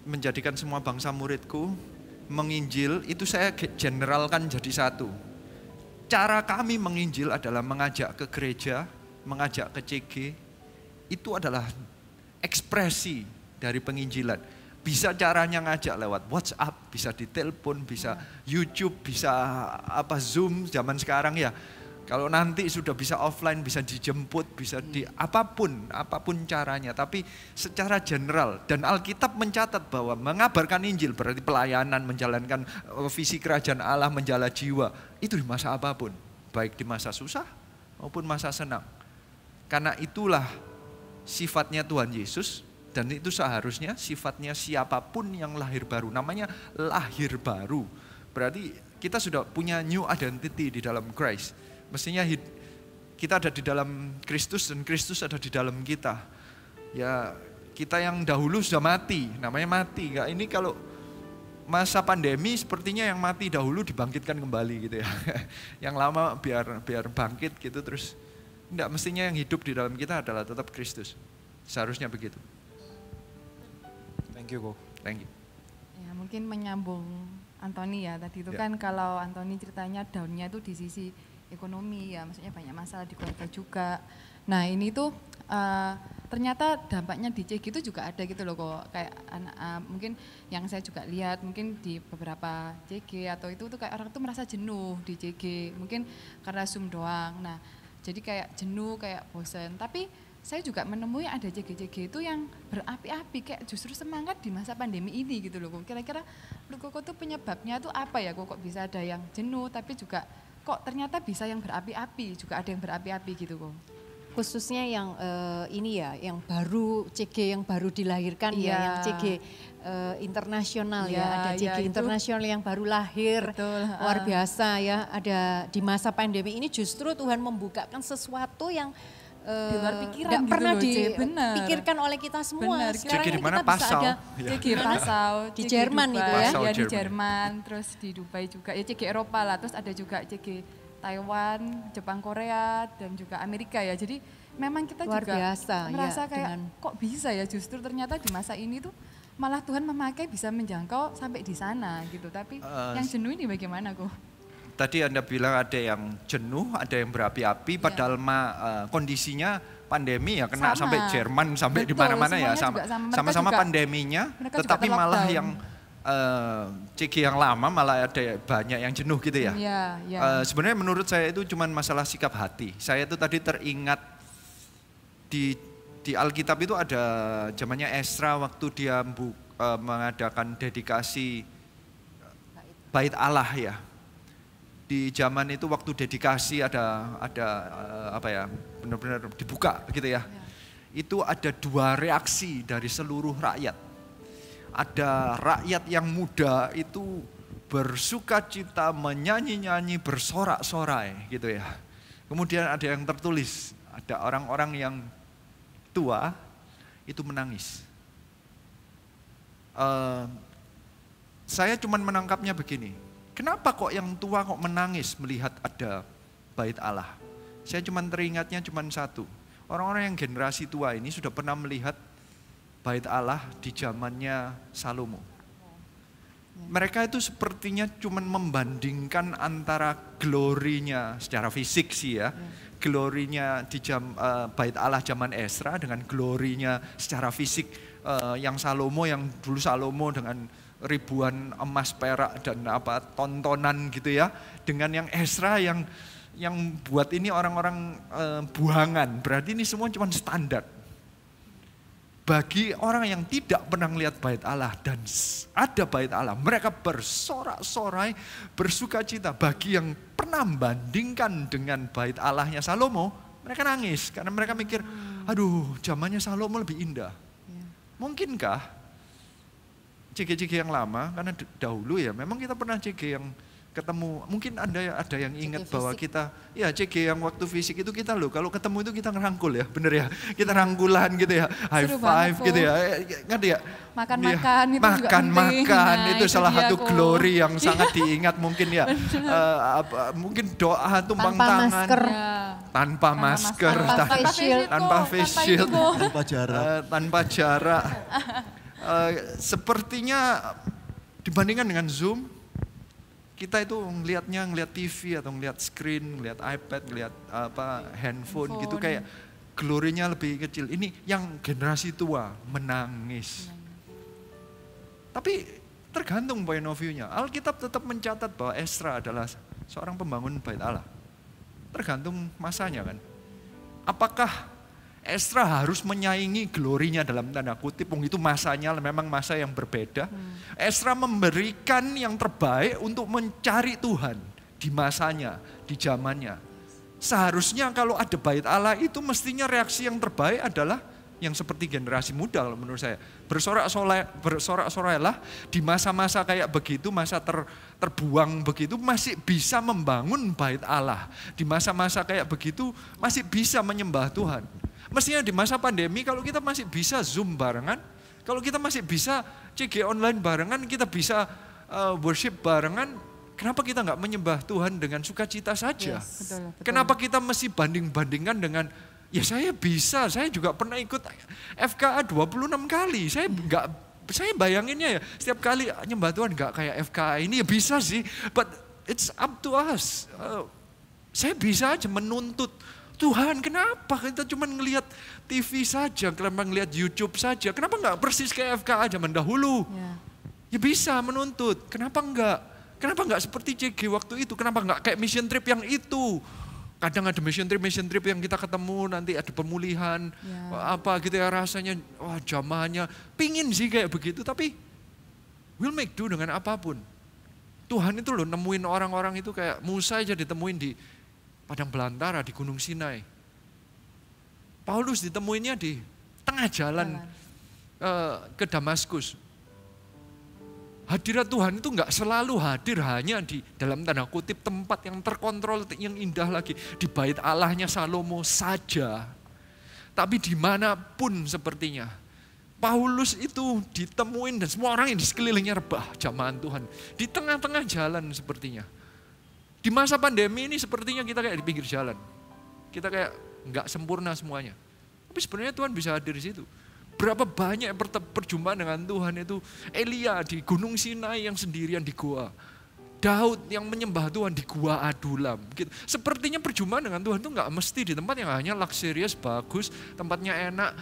B: menjadikan semua bangsa muridku, menginjil, itu saya generalkan jadi satu. Cara kami menginjil adalah mengajak ke gereja, mengajak ke CG, itu adalah ekspresi dari penginjilan. Bisa caranya ngajak lewat WhatsApp, bisa ditelepon, bisa YouTube, bisa Zoom zaman sekarang ya. Kalau nanti sudah bisa offline, bisa dijemput, bisa di apapun caranya. Tapi secara general, dan Alkitab mencatat bahwa mengabarkan Injil berarti pelayanan, menjalankan visi kerajaan Allah, menjala jiwa. Itu di masa apapun, baik di masa susah maupun masa senang. Karena itulah sifatnya Tuhan Yesus, dan itu seharusnya sifatnya siapapun yang lahir baru. Namanya lahir baru. Berarti kita sudah punya new identity di dalam Christ. Mestinya kita ada di dalam Kristus dan Kristus ada di dalam kita. Ya, kita yang dahulu sudah mati, namanya mati. Ini kalau masa pandemi sepertinya yang mati dahulu dibangkitkan kembali gitu ya. Yang lama biar bangkit gitu terus. Enggak, mestinya yang hidup di dalam kita adalah tetap Kristus. Seharusnya begitu.
A: Thank you, Ko.
B: Thank you.
G: Ya, mungkin menyambung Antoni ya, tadi itu kan kalau Antoni ceritanya down-nya itu di sisi ekonomi ya, maksudnya banyak masalah di keluarga juga. Nah ini tuh ternyata dampaknya di CG itu juga ada gitu loh kok. Kayak mungkin yang saya juga lihat mungkin di beberapa CG atau itu tuh kayak orang tuh merasa jenuh di CG. Mungkin karena Zoom doang. Nah jadi kayak jenuh, kayak bosan. Tapi saya juga menemui ada CG-CG itu yang berapi-api, kayak justru semangat di masa pandemi ini gitu loh. Kira-kira lu kok tuh penyebabnya tuh apa ya? Kok bisa ada yang jenuh tapi juga kok ternyata bisa yang berapi-api, juga ada yang berapi-api gitu kok.
C: Khususnya yang ini ya, yang baru CG yang baru dilahirkan ya, yang CG internasional ya, ada CG internasional yang baru lahir.
G: Betul,
C: luar biasa ya. Ada di masa pandemi ini justru Tuhan membukakan sesuatu yang
G: di luar pikiran
C: tidak
G: gitu
C: pernah
G: loh,
C: dipikirkan oleh kita semua.
G: Bener,
C: sekarang
B: CG di
C: ini
B: mana?
C: kita bisa
B: Pasau.
C: ada
G: CG Pasau,
C: di
G: CG
C: Jerman
G: Dubai,
C: itu ya.
B: Pasau,
G: ya di
B: Jerman.
G: Jerman, terus di Dubai juga, ya CG Eropa lah, terus ada juga CG Taiwan, Jepang, Korea, dan juga Amerika ya. Jadi memang kita
C: Luar
G: juga
C: biasa,
G: merasa
C: ya,
G: kayak
C: dengan-
G: kok bisa ya justru ternyata di masa ini tuh malah Tuhan memakai bisa menjangkau sampai di sana gitu. Tapi yang jenuh ini bagaimana kok?
B: Tadi Anda bilang ada yang jenuh, ada yang berapi-api, padahal kondisinya pandemi ya kena
G: Sama.
B: sampai Jerman, sampai di
G: Betul,
B: mana-mana ya,
G: semuanya juga sama. Mereka
B: sama-sama
G: juga-
B: pandeminya,
G: mereka juga
B: tetapi malah
G: ter-lockdown.
B: yang CG yang lama malah ada banyak yang jenuh gitu ya.
G: Iya, iya.
B: Sebenarnya menurut saya itu cuma masalah sikap hati. Saya itu tadi teringat di Alkitab itu ada zamannya Esra waktu dia mengadakan dedikasi Bait Allah ya. Di zaman itu waktu dedikasi ada apa ya, benar-benar dibuka gitu ya. Itu ada 2 reaksi dari seluruh rakyat. Ada rakyat yang muda itu bersukacita, menyanyi-nyanyi, bersorak-sorai gitu ya. Kemudian ada yang tertulis, ada orang-orang yang tua itu menangis. Saya cuma menangkapnya begini, kenapa kok yang tua kok menangis melihat ada bait Allah? Saya cuma teringatnya cuma satu, orang-orang yang generasi tua ini sudah pernah melihat bait Allah di zamannya Salomo. Mereka itu sepertinya cuma membandingkan antara glorinya secara fisik sih ya, glorinya di bait Allah zaman Esra dengan glorinya secara fisik yang Salomo, yang dulu Salomo dengan ribuan emas, perak dan tontonan gitu ya, dengan yang Esra yang buat ini orang-orang buangan. Berarti ini semua cuma standar. Bagi orang yang tidak pernah melihat bait Allah dan ada bait Allah, mereka bersorak-sorai, bersukacita. Bagi yang pernah membandingkan dengan bait Allahnya Salomo, mereka nangis karena mereka mikir, aduh zamannya Salomo lebih indah. Mungkinkah CG-CG yang lama, karena dahulu ya memang kita pernah CG yang ketemu, mungkin ada yang ingat bahwa kita, ya CG yang waktu fisik itu kita loh, kalau ketemu itu kita ngerangkul ya, bener ya, kita rangkulan gitu ya, high five gitu ya, ngerti ya?
G: Makan-makan itu juga penting.
B: Makan itu salah satu
G: dia,
B: glory yang sangat diingat mungkin ya. Mungkin doa tumpang tangan. Tanpa masker. Tanpa face shield. Tanpa jarak. Sepertinya dibandingkan dengan Zoom, kita itu ngelihat TV atau ngelihat screen, ngelihat iPad, ngelihat handphone gitu, kayak glorinya lebih kecil. Ini yang generasi tua menangis. Tapi tergantung point of view-nya. Alkitab tetap mencatat bahwa Esra adalah seorang pembangun bait Allah. Tergantung masanya kan. Apakah Esra harus menyaingi glorinya dalam tanda kutip, itu masanya memang masa yang berbeda. Esra memberikan yang terbaik untuk mencari Tuhan di masanya, di zamannya. Seharusnya kalau ada bait Allah itu mestinya reaksi yang terbaik adalah yang seperti generasi muda kalau menurut saya. Bersorak-sorailah di masa-masa kayak begitu, masa terbuang begitu masih bisa membangun bait Allah. Di masa-masa kayak begitu masih bisa menyembah Tuhan. Mestinya di masa pandemi kalau kita masih bisa Zoom barengan, kalau kita masih bisa CG online barengan, kita bisa worship barengan, kenapa kita nggak menyembah Tuhan dengan sukacita saja?
G: Yes, betul.
B: Kenapa kita mesti banding-bandingkan dengan, ya saya bisa, saya juga pernah ikut FKA 26 kali, saya bayanginnya ya setiap kali nyembah Tuhan nggak kayak FKA ini, ya bisa sih, but it's up to us. Saya bisa aja menuntut, Tuhan kenapa kita cuma ngelihat TV saja, kenapa ngelihat YouTube saja, kenapa nggak persis kayak FKA zaman dahulu? Ya bisa menuntut, kenapa enggak? Kenapa nggak seperti CG waktu itu, kenapa nggak kayak mission trip yang itu? Kadang ada mission trip yang kita ketemu, nanti ada pemulihan, apa gitu ya rasanya, wah jamaahnya, pingin sih kayak begitu, tapi we'll make do dengan apapun. Tuhan itu loh nemuin orang-orang itu kayak Musa aja ditemuin di Padang Belantara, di Gunung Sinai. Paulus ditemuinnya di tengah jalan ke Damaskus. Hadirat Tuhan itu enggak selalu hadir hanya di dalam tanda kutip tempat yang terkontrol, yang indah lagi. Di bait Allahnya Salomo saja. Tapi dimanapun sepertinya. Paulus itu ditemuin dan semua orang yang di sekelilingnya rebah jamahan Tuhan. Di tengah-tengah jalan sepertinya. Di masa pandemi ini sepertinya kita kayak di pinggir jalan. Kita kayak enggak sempurna semuanya. Tapi sebenarnya Tuhan bisa hadir di situ. Berapa banyak perjumpaan dengan Tuhan itu. Elia di Gunung Sinai yang sendirian di gua. Daud yang menyembah Tuhan di gua Adulam. Gitu. Sepertinya perjumpaan dengan Tuhan itu enggak mesti di tempat yang hanya luxurious, bagus, tempatnya enak,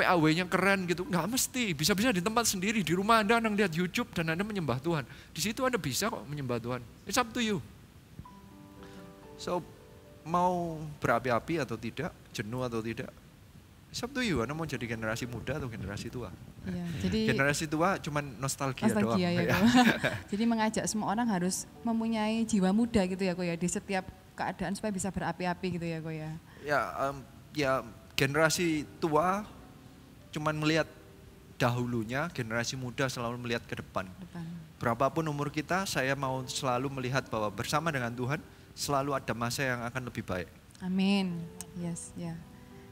B: PAW-nya keren gitu. Enggak mesti. Bisa-bisa di tempat sendiri, di rumah Anda lihat YouTube dan Anda menyembah Tuhan. Di situ Anda bisa kok menyembah Tuhan. It's up to you. So, mau berapi-api atau tidak, jenuh atau tidak, it's up to you. Anda mau jadi generasi muda atau generasi tua?
G: Ya, jadi
B: generasi tua cuman nostalgia doang.
G: Ya, jadi mengajak semua orang harus mempunyai jiwa muda gitu ya, Ko ya, di setiap keadaan supaya bisa berapi-api gitu ya, Ko ya.
B: Ya, ya generasi tua cuman melihat dahulunya generasi muda selalu melihat ke depan.
G: Depan.
B: Berapapun umur kita, saya mau selalu melihat bahwa bersama dengan Tuhan selalu ada masa yang akan lebih baik.
G: Amin. Yes, ya.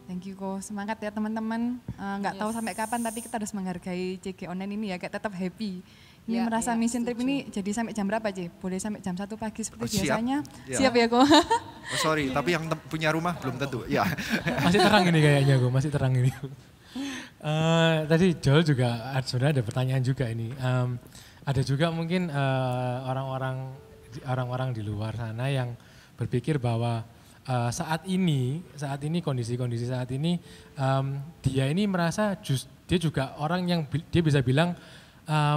G: Thank you Ko. Semangat ya teman-teman. Nggak tahu sampai kapan tapi kita harus menghargai CG online ini ya, kayak tetap happy. Ini
C: Ya,
G: merasa
C: ya,
G: mission trip
C: setuju.
G: ini jadi sampai jam berapa, C? Boleh sampai jam 1 pagi seperti
B: Siap.
G: biasanya?
B: Ya.
G: Siap ya Ko?
B: Oh, sorry, tapi yang punya rumah belum tentu. Ya.
E: Masih terang ini kayaknya gue, masih terang ini. Tadi Joel juga sebenarnya ada pertanyaan juga ini. Ada juga mungkin orang-orang di luar sana yang berpikir bahwa saat ini kondisi saat ini dia ini merasa dia juga orang yang dia bisa bilang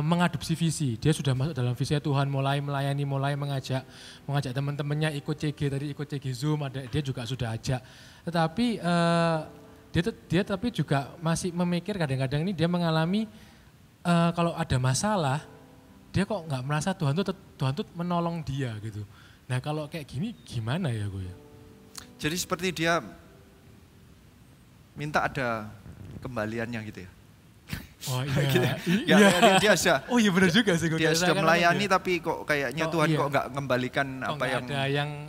E: mengadopsi visi. Dia sudah masuk dalam visi Tuhan, mulai melayani, mulai mengajak teman-temannya ikut CG, tadi ikut CG Zoom, dia juga sudah ajak. Tetapi dia tapi juga masih memikir kadang-kadang ini dia mengalami kalau ada masalah, dia kok nggak merasa Tuhan tuh menolong dia gitu. Nah kalau kayak gini gimana ya gue ya?
B: Jadi seperti dia minta ada kembaliannya gitu ya.
E: Oh
B: Gitu.
E: iya.
B: Dia sudah,
E: Oh iya benar juga sih.
B: dia sudah melayani tapi kok kayaknya Tuhan
E: iya.
B: kok nggak mengembalikan
E: Kok
B: apa
E: nggak
B: yang
E: ada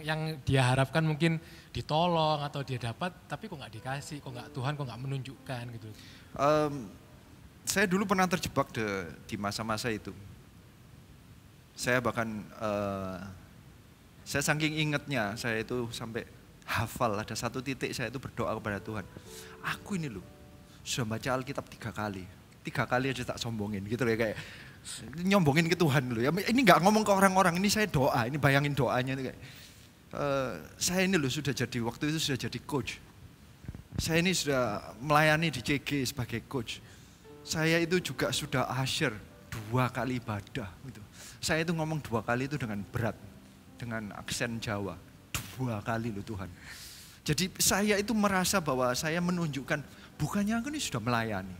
E: yang dia harapkan, mungkin ditolong atau dia dapat, tapi kok nggak dikasih, Tuhan kok nggak menunjukkan gitu.
B: Saya dulu pernah terjebak di masa-masa itu. Saya bahkan saya saking ingetnya, saya itu sampai hafal ada satu titik saya itu berdoa kepada Tuhan. Aku ini loh sudah baca Alkitab 3 kali. 3 kali aja tak sombongin gitu loh, kayak nyombongin ke Tuhan loh ya. Ini nggak ngomong ke orang-orang, ini saya doa, ini bayangin doanya itu kayak saya ini loh sudah jadi, waktu itu sudah jadi coach. Saya ini sudah melayani di CG sebagai coach. Saya itu juga sudah usher 2 kali ibadah gitu. Saya itu ngomong 2 kali itu dengan berat, dengan aksen Jawa. 2 kali loh Tuhan. Jadi saya itu merasa bahwa saya menunjukkan, bukannya aku ini sudah melayani.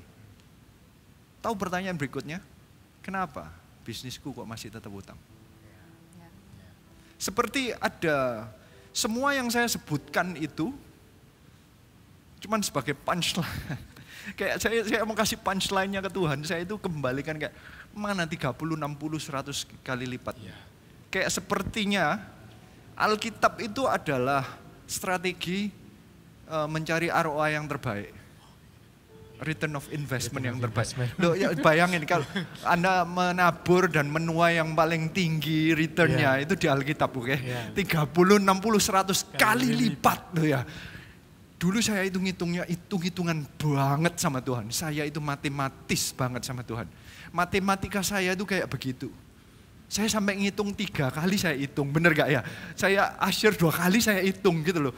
B: Tahu pertanyaan berikutnya? Kenapa bisnisku kok masih tetap utang? Seperti ada, semua yang saya sebutkan itu cuman sebagai punchline. Kayak saya mau kasih punchline-nya ke Tuhan, saya itu kembalikan kayak mana 30, 60, 100 kali lipat. Kayak sepertinya Alkitab itu adalah strategi mencari ROI yang terbaik. Return of investment yang terbaik. Loh, ya bayangin kalau Anda menabur dan menuai yang paling tinggi returnnya itu di Alkitab, oke? 30, 60, 100 kali lipat loh ya. Dulu saya itu ngitungnya hitung-hitungan banget sama Tuhan. Saya itu matematis banget sama Tuhan. Matematika saya itu kayak begitu. Saya sampai ngitung 3 kali saya hitung, bener gak ya? Saya asyir 2 kali saya hitung gitu loh.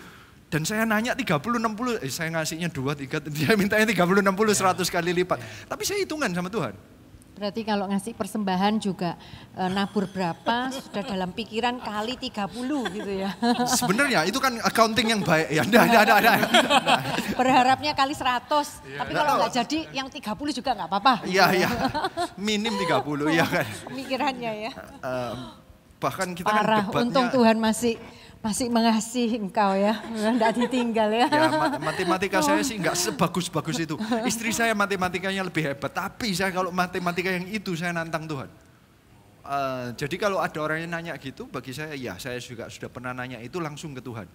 B: Dan saya nanya 30, 60, saya ngasihnya 2, 3, dia mintanya 30, 60, 100 kali lipat. Tapi saya hitungan sama Tuhan.
C: Berarti kalau ngasih persembahan juga nabur berapa sudah dalam pikiran kali 30 gitu ya.
B: Sebenarnya itu kan accounting yang baik. Ya, ada.
C: Berharapnya kali 100, tapi kalau nggak jadi yang 30 juga nggak apa-apa.
B: Iya. Minim 30, ya kan.
C: Pemikirannya ya.
B: Bahkan kita kan
C: Parah,
B: debatnya.
C: untung Tuhan masih mengasihi engkau ya, enggak ditinggal ya.
B: Ya, matematika saya sih enggak sebagus-bagus itu. Istri saya matematikanya lebih hebat, tapi saya kalau matematika yang itu saya nantang Tuhan. Jadi kalau ada orang yang nanya gitu, bagi saya ya saya juga sudah pernah nanya itu langsung ke Tuhan.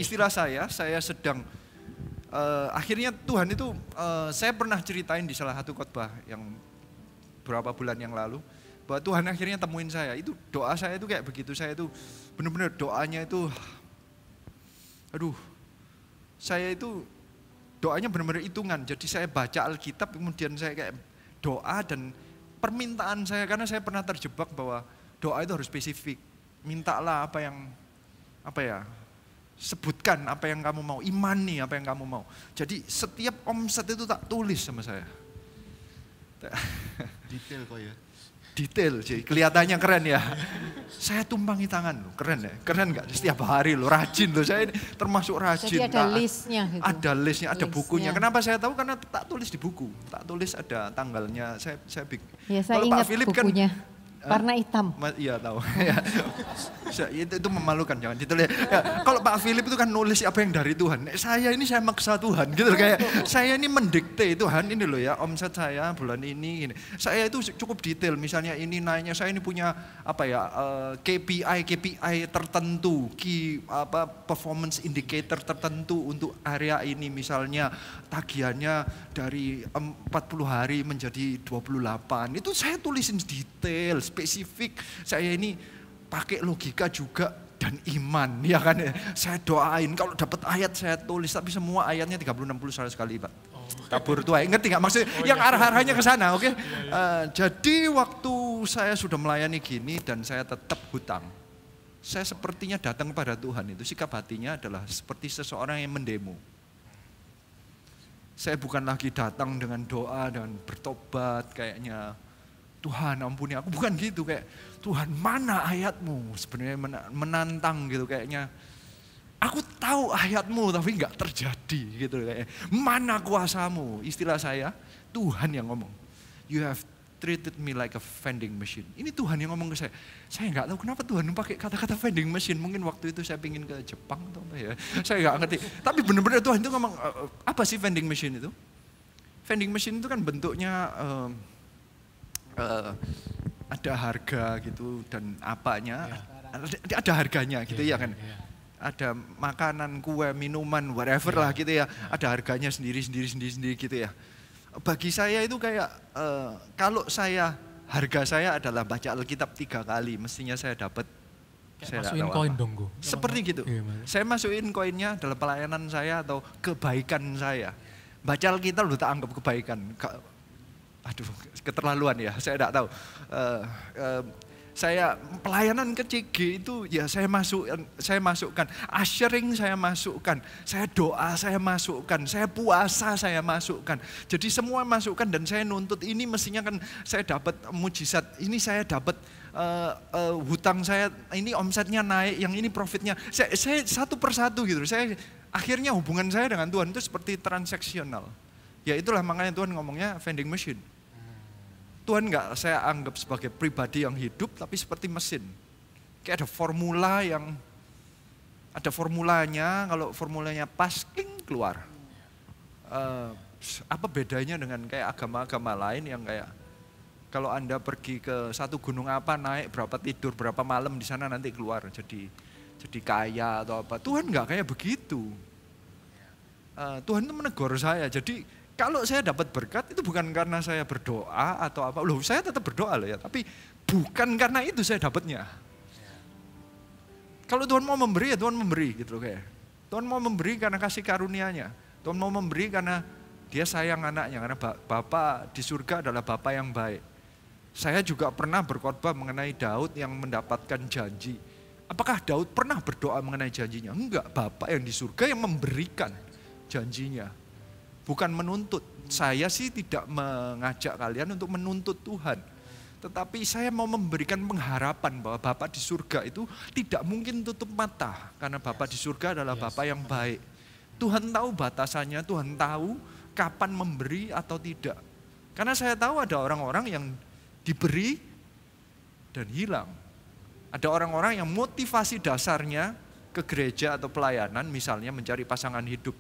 B: Istilah saya sedang, akhirnya Tuhan itu, saya pernah ceritain di salah satu khotbah yang beberapa bulan yang lalu, bahwa Tuhan akhirnya temuin saya. Itu doa saya itu kayak begitu, saya itu benar-benar doanya itu, saya itu doanya benar-benar hitungan. Jadi saya baca Alkitab, kemudian saya kayak doa dan permintaan saya, karena saya pernah terjebak bahwa doa itu harus spesifik. Mintalah sebutkan apa yang kamu mau, imani apa yang kamu mau. Jadi setiap omset itu tak tulis sama saya.
D: Detail kok ya.
B: Detail sih, kelihatannya keren ya. Saya tumpangi tangan loh, keren ya, keren gak? Setiap hari loh, rajin loh, saya ini termasuk rajin.
C: Jadi ada listnya gitu.
B: Ada listnya, ada bukunya. Kenapa saya tahu? Karena tak tulis di buku, tak tulis ada tanggalnya. Saya bikin.
C: Ya saya
B: Kalau
C: ingat
B: Pak Philip
C: bukunya. Warna hitam.
B: Iya tahu. Itu memalukan, jangan ditulis. Ya, kalau Pak Philip itu kan nulis apa yang dari Tuhan. Saya ini saya maksa Tuhan gitu, kayak saya ini mendikte Tuhan, ini loh ya omset saya bulan ini. Saya itu cukup detail, misalnya ini naiknya, saya ini punya apa ya KPI tertentu, performance indicator tertentu untuk area ini, misalnya tagihannya dari 40 hari menjadi 28. Itu saya tulisin detail, spesifik. Saya ini pakai logika juga dan iman, ya kan. Saya doain, kalau dapat ayat saya tulis, tapi semua ayatnya 30-60 sekali, Pak. Tabur itu ayat, ngerti nggak maksudnya? Yang arah-arahnya ke sana, oke? Jadi waktu saya sudah melayani gini dan saya tetap hutang, saya sepertinya datang kepada Tuhan itu, sikap hatinya adalah seperti seseorang yang mendemo. Saya bukan lagi datang dengan doa dan bertobat kayaknya, Tuhan ampuni aku, bukan gitu, kayak Tuhan mana ayatmu, sebenarnya menantang gitu kayaknya. Aku tahu ayatmu tapi nggak terjadi gitu kayak. Mana kuasamu? Istilah saya, Tuhan yang ngomong. You have treated me like a vending machine. Ini Tuhan yang ngomong ke saya. Saya nggak tahu kenapa Tuhan pakai kata-kata vending machine. Mungkin waktu itu saya pingin ke Jepang atau apa ya. Saya nggak ngerti. Tapi benar-benar Tuhan itu ngomong, apa sih vending machine itu? Vending machine itu kan bentuknya ada harga gitu dan apanya, ada harganya gitu ya kan. Ada makanan, kue, minuman, whatever lah gitu ya. Ada harganya sendiri gitu ya. Bagi saya itu kayak kalau harga saya adalah baca Alkitab 3 kali, mestinya saya dapat. Saya
E: masukin koin dong, Go.
B: Seperti gitu. Saya masukin koinnya dalam pelayanan saya atau kebaikan saya. Baca Alkitab lu tak anggap kebaikan. Aduh, keterlaluan ya, saya tidak tahu. Saya pelayanan ke CG itu ya saya masukkan, ushering saya masukkan, saya doa saya masukkan, saya puasa saya masukkan. Jadi semua masukkan dan saya nuntut ini mestinya kan saya dapat mujizat, ini saya dapat hutang saya, ini omsetnya naik, yang ini profitnya. Saya satu persatu gitu. Saya akhirnya hubungan saya dengan Tuhan itu seperti transaksional. Ya itulah makanya Tuhan ngomongnya vending machine. Tuhan nggak saya anggap sebagai pribadi yang hidup, tapi seperti mesin. Kayak ada formulanya, kalau formulanya pas, kling, keluar. Apa bedanya dengan kayak agama-agama lain yang kayak, kalau Anda pergi ke satu gunung apa, naik berapa, tidur berapa malam di sana nanti keluar jadi kaya atau apa. Tuhan nggak kayak begitu. Tuhan itu menegur saya, jadi kalau saya dapat berkat itu bukan karena saya berdoa atau apa. Loh, saya tetap berdoa loh ya, tapi bukan karena itu saya dapatnya. Kalau Tuhan mau memberi ya Tuhan memberi gitu loh kayak. Tuhan mau memberi karena kasih karunia-Nya. Tuhan mau memberi karena Dia sayang anaknya, karena Bapa di surga adalah Bapa yang baik. Saya juga pernah berkhotbah mengenai Daud yang mendapatkan janji. Apakah Daud pernah berdoa mengenai janjinya? Enggak, Bapa yang di surga yang memberikan janjinya. Bukan menuntut. Saya sih tidak mengajak kalian untuk menuntut Tuhan. Tetapi saya mau memberikan pengharapan bahwa Bapa di surga itu tidak mungkin tutup mata. Karena Bapa di surga adalah Bapa yang baik. Tuhan tahu batasannya, Tuhan tahu kapan memberi atau tidak. Karena saya tahu ada orang-orang yang diberi dan hilang. Ada orang-orang yang motivasi dasarnya ke gereja atau pelayanan, misalnya mencari pasangan hidup.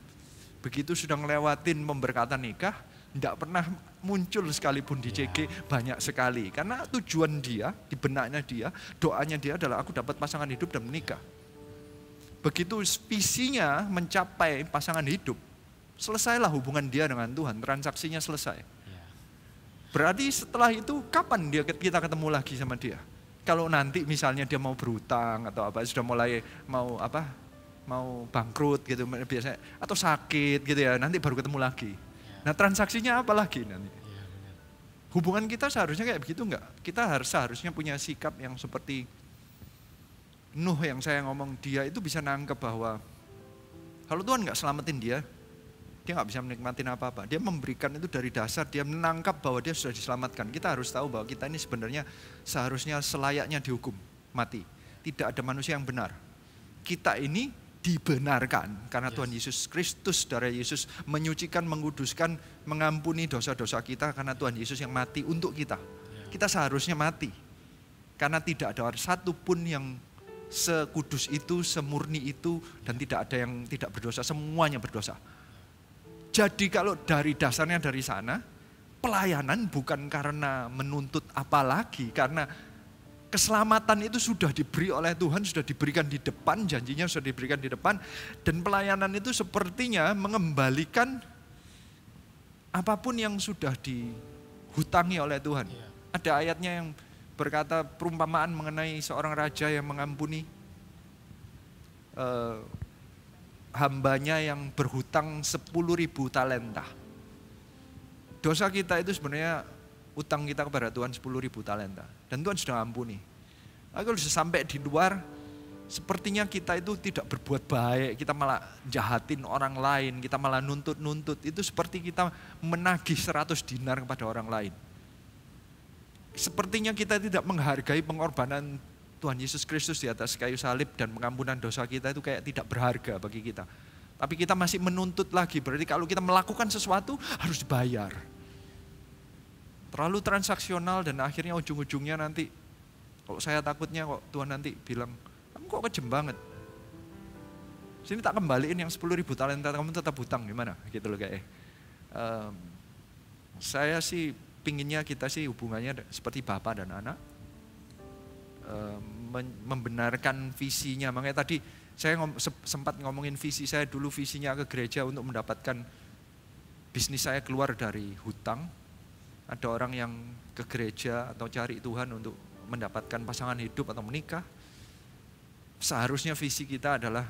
B: Begitu sudah ngelewatin pemberkatan nikah, tidak pernah muncul sekalipun di CG banyak sekali. Karena tujuan dia, di benaknya dia, doanya dia adalah aku dapat pasangan hidup dan menikah. Begitu visinya mencapai pasangan hidup, selesailah hubungan dia dengan Tuhan, transaksinya selesai. Berarti setelah itu kapan kita ketemu lagi sama dia? Kalau nanti misalnya dia mau berhutang atau apa, sudah mulai mau bangkrut gitu biasanya, atau sakit gitu ya, nanti baru ketemu lagi. Nah transaksinya apa lagi nanti? Hubungan kita seharusnya kayak begitu enggak? Kita seharusnya punya sikap yang seperti Nuh yang saya ngomong, dia itu bisa nangkep bahwa kalau Tuhan enggak selamatin dia enggak bisa menikmatin apa-apa. Dia memberikan itu dari dasar, dia menangkap bahwa dia sudah diselamatkan. Kita harus tahu bahwa kita ini sebenarnya seharusnya selayaknya dihukum mati. Tidak ada manusia yang benar. Kita ini dibenarkan karena Tuhan Yesus Kristus, darah Yesus menyucikan, menguduskan, mengampuni dosa-dosa kita karena Tuhan Yesus yang mati untuk kita. Kita seharusnya mati. Karena tidak ada satupun yang sekudus itu, semurni itu, dan tidak ada yang tidak berdosa, semuanya berdosa. Jadi kalau dari dasarnya dari sana, pelayanan bukan karena menuntut apa lagi, karena keselamatan itu sudah diberi oleh Tuhan, sudah diberikan di depan, janjinya sudah diberikan di depan, dan pelayanan itu sepertinya mengembalikan apapun yang sudah dihutangi oleh Tuhan. Ada ayatnya yang berkata perumpamaan mengenai seorang raja yang mengampuni hambanya yang berhutang 10.000 talenta. Dosa kita itu sebenarnya utang kita kepada Tuhan 10.000 talenta. Dan Tuhan sudah ampuni. Kalau sudah sampai di luar, sepertinya kita itu tidak berbuat baik, kita malah jahatin orang lain, kita malah nuntut-nuntut. Itu seperti kita menagih 100 dinar kepada orang lain. Sepertinya kita tidak menghargai pengorbanan Tuhan Yesus Kristus di atas kayu salib dan pengampunan dosa kita itu kayak tidak berharga bagi kita. Tapi kita masih menuntut lagi, berarti kalau kita melakukan sesuatu harus dibayar. Terlalu transaksional dan akhirnya ujung-ujungnya nanti, kalau saya takutnya kok Tuhan nanti bilang, kamu kok kejem banget. Sini tak kembaliin yang 10.000 talenta, kamu tetap hutang gimana? Gitu loh kayak. Saya sih pinginnya kita sih hubungannya seperti bapak dan anak, membenarkan visinya. Makanya tadi saya sempat ngomongin visi saya dulu, visinya ke gereja untuk mendapatkan bisnis saya keluar dari hutang. Ada orang yang ke gereja atau cari Tuhan untuk mendapatkan pasangan hidup atau menikah. Seharusnya visi kita adalah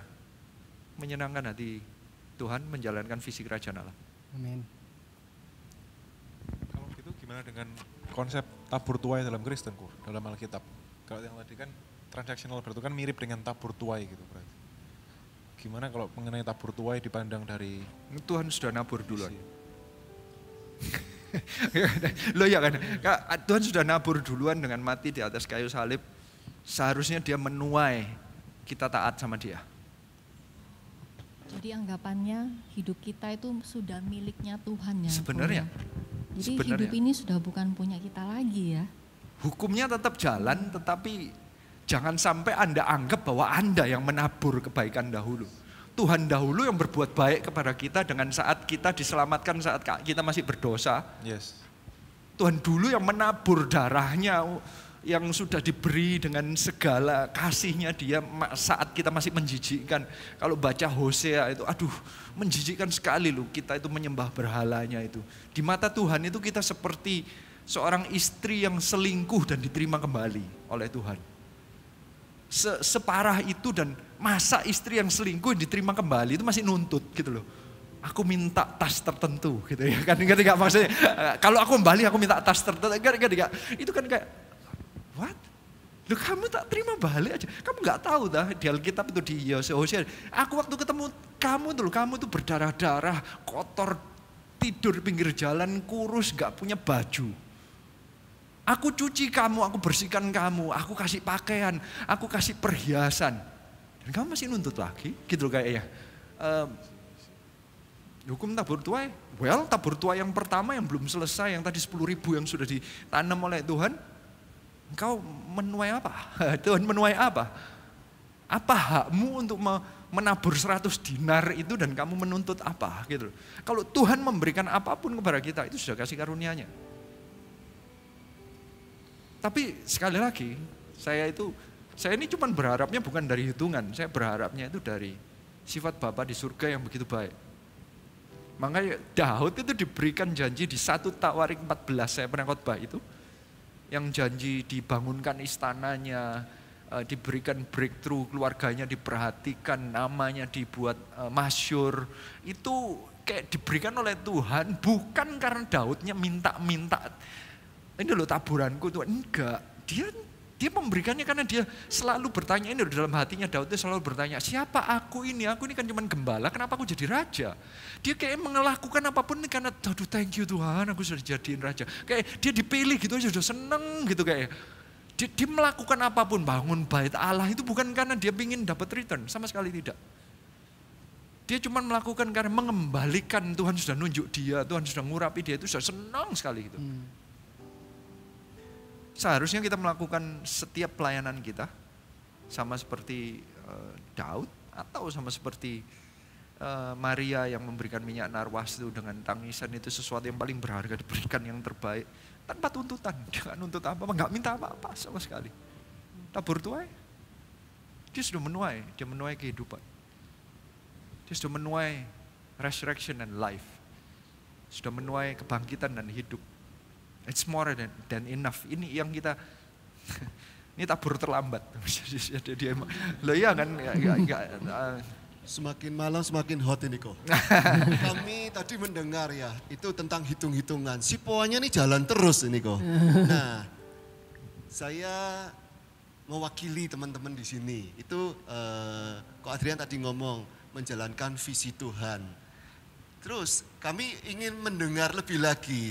B: menyenangkan hati Tuhan, menjalankan visi kerajaan Allah.
F: Amin.
A: Gimana dengan konsep tabur tuai dalam Kristen, dalam Alkitab? Kalau yang tadi kan transaksional berarti kan mirip dengan tabur tuai gitu berarti. Gimana kalau mengenai tabur tuai dipandang dari
B: Tuhan sudah nabur duluan. Loh ya kan, Tuhan sudah nabur duluan dengan mati di atas kayu salib. Seharusnya dia menuai kita taat sama dia.
H: Jadi anggapannya hidup kita itu sudah miliknya Tuhan ya.
B: Sebenarnya.
H: Jadi hidup ini sudah bukan punya kita lagi ya.
B: Hukumnya tetap jalan, tetapi jangan sampai Anda anggap bahwa Anda yang menabur kebaikan dahulu. Tuhan dahulu yang berbuat baik kepada kita dengan saat kita diselamatkan, saat kita masih berdosa.
A: Yes.
B: Tuhan dulu yang menabur darahnya yang sudah diberi dengan segala kasihnya dia saat kita masih menjijikkan. Kalau baca Hosea itu, aduh menjijikkan sekali loh, kita itu menyembah berhalanya itu. Di mata Tuhan itu kita seperti seorang istri yang selingkuh dan diterima kembali oleh Tuhan. Separah itu, dan masa istri yang selingkuh diterima kembali itu masih nuntut gitu loh. Aku minta tas tertentu gitu ya kan, enggak maksudnya kalau aku kembali aku minta tas tertentu, enggak. Itu kan kayak what? Loh kamu tak terima balik aja. Kamu nggak tahu dah di Alkitab itu di Hosea. Aku waktu ketemu kamu tuh berdarah-darah, kotor, tidur pinggir jalan, kurus, nggak punya baju. Aku cuci kamu, aku bersihkan kamu, aku kasih pakaian, aku kasih perhiasan. Dan kamu masih nuntut lagi, gitu kayaknya. Hukum tabur tuai, tabur tuai yang pertama yang belum selesai, yang tadi 10.000 yang sudah ditanam oleh Tuhan. Engkau menuai apa? Tuhan menuai apa? Apa hakmu untuk menabur 100 dinar itu dan kamu menuntut apa? Gitu. Kalau Tuhan memberikan apapun kepada kita, itu sudah kasih karunia-Nya. Tapi sekali lagi, saya ini cuma berharapnya bukan dari hitungan, saya berharapnya itu dari sifat Bapa di surga yang begitu baik. Makanya Daud itu diberikan janji di 1 Tawarik 14, saya pernah khotbah itu, yang janji dibangunkan istananya, diberikan breakthrough, keluarganya diperhatikan, namanya dibuat masyhur. Itu kayak diberikan oleh Tuhan, bukan karena Daudnya minta-minta. Ini loh taburanku Tuhan, enggak. Dia memberikannya karena dia selalu bertanya, ini loh dalam hatinya Daud itu selalu bertanya, siapa aku ini? Aku ini kan cuma gembala, kenapa aku jadi raja? Dia kayak melakukan apapun karena, aduh thank you Tuhan, aku sudah jadiin raja. Kayak dia dipilih gitu, sudah seneng gitu kayak. Dia melakukan apapun, bangun bait Allah itu bukan karena dia ingin dapat return, sama sekali tidak. Dia cuma melakukan karena mengembalikan, Tuhan sudah nunjuk dia, Tuhan sudah ngurapi dia, itu sudah senang sekali gitu. Seharusnya kita melakukan setiap pelayanan kita sama seperti Daud atau sama seperti Maria yang memberikan minyak narwas itu dengan tangisan, itu sesuatu yang paling berharga, diberikan yang terbaik tanpa tuntutan, jangan nuntut apa, nggak minta apa-apa sama sekali. Tabur tuai, dia sudah menuai, dia menuai kehidupan, dia sudah menuai resurrection and life, sudah menuai kebangkitan dan hidup. It's more than enough. Ini yang kita ini tabur terlambat. Loh iya kan?
D: Semakin malam semakin hot ini kok. Kami tadi mendengar ya, itu tentang hitung-hitungan. Si poanya nih jalan terus ini kok. Nah, saya mewakili teman-teman di sini. Itu kok Adrian tadi ngomong menjalankan visi Tuhan. Terus kami ingin mendengar lebih lagi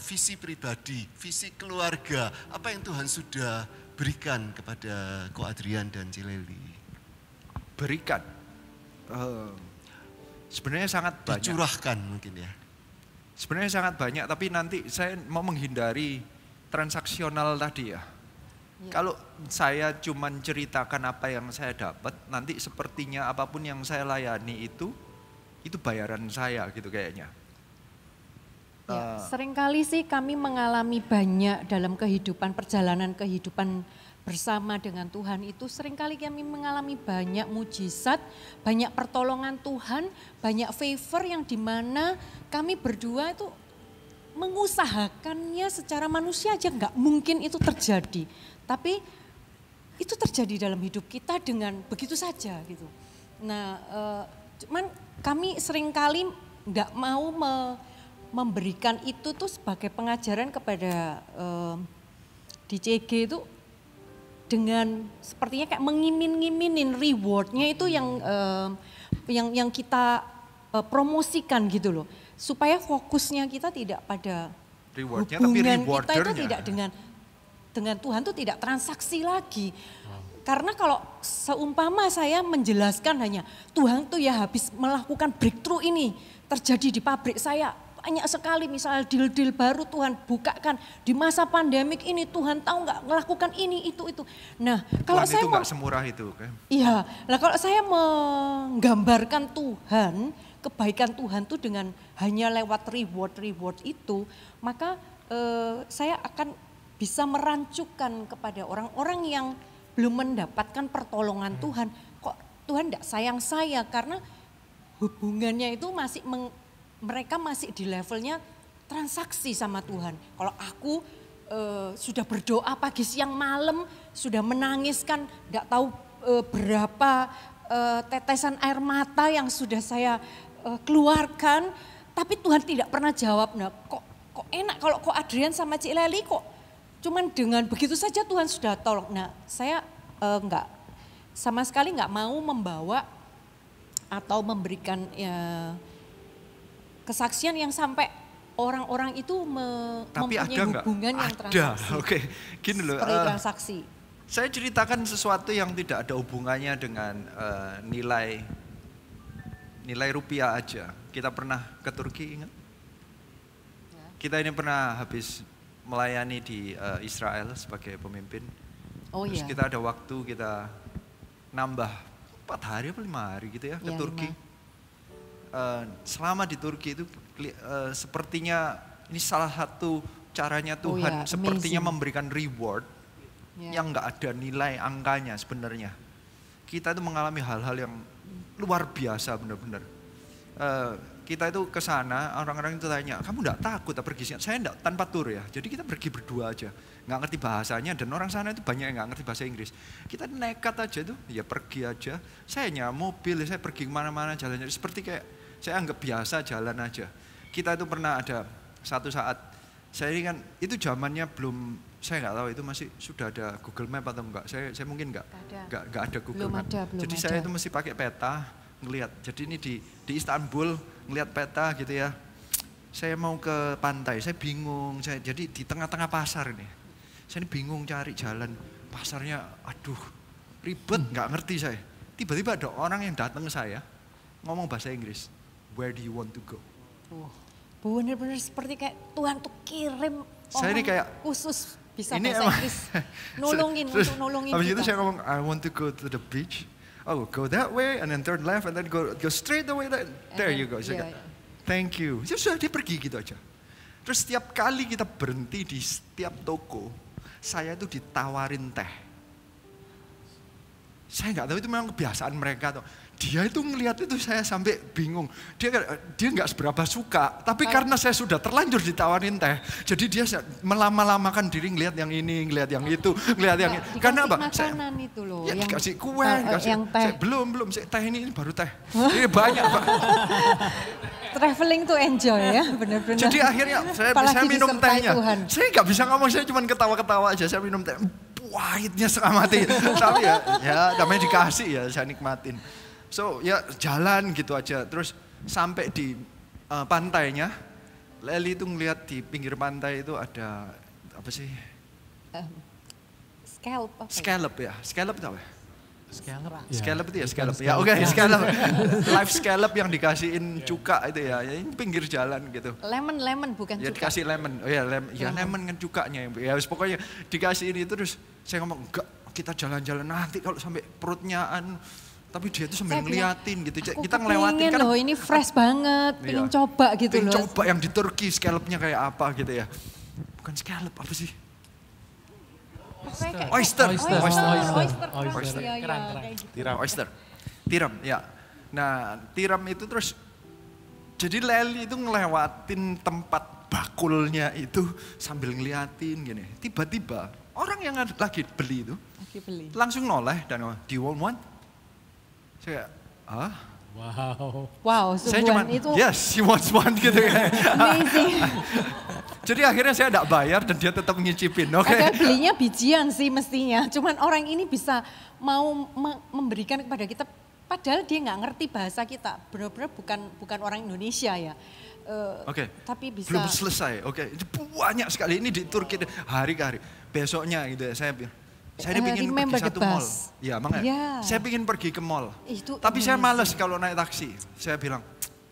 D: visi pribadi, visi keluarga. Apa yang Tuhan sudah berikan kepada Ko Adrian dan Cileli?
B: Berikan. Sebenarnya sangat banyak.
D: Dicurahkan mungkin ya.
B: Sebenarnya sangat banyak, tapi nanti saya mau menghindari transaksional tadi ya. Kalau saya cuman ceritakan apa yang saya dapat, nanti sepertinya apapun yang saya layani itu bayaran saya gitu kayaknya.
C: Ya, seringkali sih kami mengalami banyak dalam perjalanan kehidupan bersama dengan Tuhan itu, seringkali kami mengalami banyak mujizat, banyak pertolongan Tuhan, banyak favor yang dimana kami berdua itu mengusahakannya secara manusia aja nggak mungkin itu terjadi. Tapi itu terjadi dalam hidup kita dengan begitu saja gitu. Nah, cuman kami seringkali nggak mau memberikan itu tuh sebagai pengajaran kepada di CG itu dengan sepertinya kayak mengimin-ngiminin rewardnya itu yang kita promosikan gitu loh, supaya fokusnya kita tidak pada
B: rewardnya,
C: hubungan
B: tapi
C: kita itu tidak dengan Tuhan tuh tidak transaksi lagi. Karena kalau seumpama saya menjelaskan hanya Tuhan tuh ya habis melakukan breakthrough ini terjadi di pabrik saya. Banyak sekali misalnya deal-deal baru Tuhan bukakan di masa pandemik ini, Tuhan tahu nggak melakukan ini itu. Nah kalau
B: Tuhan
C: saya
B: itu nggak semurah itu kan?
C: Iya, nah kalau saya menggambarkan Tuhan, kebaikan Tuhan tuh dengan hanya lewat reward itu, maka saya akan bisa merancukan kepada orang-orang yang belum mendapatkan pertolongan Tuhan. Kok Tuhan enggak sayang saya, karena hubungannya itu masih mereka masih di levelnya transaksi sama Tuhan. Kalau aku sudah berdoa pagi siang malam, sudah menangiskan enggak tahu berapa tetesan air mata yang sudah saya keluarkan, tapi Tuhan tidak pernah jawab. Nah, kok enak kalau kok Adrian sama Cik Leli kok cuman dengan begitu saja Tuhan sudah tolong. Nah, saya enggak sama sekali enggak mau membawa atau memberikan kesaksian yang sampai orang-orang itu mempunyai hubungan yang transaksi.
B: Oke, gini loh.
C: Seperti transaksi.
B: Saya ceritakan sesuatu yang tidak ada hubungannya dengan nilai rupiah aja. Kita pernah ke Turki, ingat? Kita ini pernah habis melayani di Israel sebagai pemimpin. Terus kita ada waktu, kita nambah 4 hari atau 5 hari gitu ya ke Turki. Selama di Turki itu sepertinya ini salah satu caranya Tuhan sepertinya memberikan reward yang nggak ada nilai angkanya sebenarnya. Kita itu mengalami hal-hal yang luar biasa benar-benar. Kita itu ke sana, orang-orang itu tanya, kamu enggak takut pergi sini? Saya enggak, tanpa tur ya. Jadi kita pergi berdua aja. Enggak ngerti bahasanya, dan orang sana itu banyak yang enggak ngerti bahasa Inggris. Kita nekat aja tuh, ya pergi aja. Saya nyewa mobil, saya pergi kemana-mana jalan-jalan. Seperti kayak saya anggap biasa jalan aja. Kita itu pernah ada satu saat, saya ini kan, itu zamannya belum, saya enggak tahu itu masih sudah ada Google Map atau enggak. Saya mungkin enggak ada Google Map. Jadi saya itu mesti pakai peta, ngelihat. Jadi ini di Istanbul, ngelihat peta gitu ya. Saya mau ke pantai, saya bingung. Jadi di tengah-tengah pasar ini. Saya ini bingung cari jalan. Pasarnya aduh ribet, nggak ngerti saya. Tiba-tiba ada orang yang datang ke saya, ngomong bahasa Inggris. Where do you want to go?
C: Benar-benar seperti kayak Tuhan tuh kirim
B: saya ini kayak
C: khusus bisa
B: Ini
C: bahasa
B: emang-
C: Inggris. Nolongin,
B: Terus,
C: untuk nolongin
B: habis itu
C: kita.
B: saya ngomong, I want to go to the beach. Oh, go that way and then turn left and then go straight away. There you go. Saya
C: Iya,
B: kayak, thank you. Ya sudah, dia pergi gitu aja. Terus setiap kali kita berhenti di setiap toko, saya itu ditawarin teh. Saya nggak tahu itu memang kebiasaan mereka tuh. Dia itu ngelihat itu saya sampai bingung. Dia nggak seberapa suka, tapi karena saya sudah terlanjur ditawarin teh, jadi dia melama-lamakan diri ngelihat yang ini, ngelihat yang itu, ngelihat yang
C: Dikasih
B: karena apa?
C: makanan itu loh.
B: Ya
C: yang,
B: dikasih kue, dikasih
C: yang teh.
B: belum, teh ini baru teh. Ini banyak Pak.
C: Traveling tuh enjoy ya, benar-benar.
B: Jadi akhirnya saya
C: Apalagi
B: minum
C: disertai
B: tehnya.
C: Tuhan.
B: Saya nggak bisa ngomong, saya cuma ketawa-ketawa aja. Saya minum teh, pahitnya setengah mati. Tapi ya namanya dikasih ya, saya nikmatin. So ya jalan gitu aja. Terus sampai di pantainya, Leli itu ngelihat di pinggir pantai itu ada apa sih?
C: Scalp apa ya?
B: Scallop ya, scallop itu apa?
E: Scallop.
B: Scallop itu ya, scallop. Ya oke, scallop. Live scallop yang dikasihin cuka itu ya, ini pinggir jalan gitu.
C: Lemon bukan
B: Ya
C: cuka.
B: dikasih lemon, oh ya lemon kan cukanya. Ya pokoknya dikasih ini terus saya ngomong, enggak kita jalan-jalan nanti kalau sampai perutnya tapi dia tuh sambil
C: Saya bilang,
B: ngeliatin gitu.
C: Aku
B: Kita ngelewatin
C: kepingin
B: kan.
C: loh, ini fresh banget, pengen
B: Iya.
C: coba gitu
B: Pengen
C: loh.
B: coba yang di Turki scallopnya kayak apa gitu ya. Bukan scallop, apa sih?
C: Pokoknya kayak
B: Oyster.
C: Oyster. Ya,
E: Kerang.
C: kayak gitu.
A: Tiram.
B: Oyster. Tiram, ya. Nah, tiram itu terus jadi Leli itu ngelewatin tempat bakulnya itu sambil ngeliatin gini. Tiba-tiba orang yang lagi beli itu
C: Lagi beli.
B: langsung noleh dan ngomong, do you want one? Saya,
E: Wow.
C: Wow,
B: saya cuma,
C: sungguhan itu
B: yes, she wants one gitu kan.
C: amazing.
B: Jadi akhirnya saya tidak bayar dan dia tetap nyicipin, oke.
C: Padahal belinya bijian sih mestinya. Cuman orang ini bisa mau memberikan kepada kita, padahal dia nggak ngerti bahasa kita. Benar-benar bukan orang Indonesia ya.
B: Oke,
C: Tapi bisa.
B: belum selesai, oke. Itu banyak sekali, ini di Turki hari ke hari. Besoknya gitu ya, saya ingin
C: remember
B: pergi
C: the
B: satu mall.
C: bus.
B: Ya, makanya.
C: Ya.
B: Saya ingin pergi ke mall.
C: Itu
B: Tapi saya
C: amazing.
B: males kalau naik taksi. Saya bilang,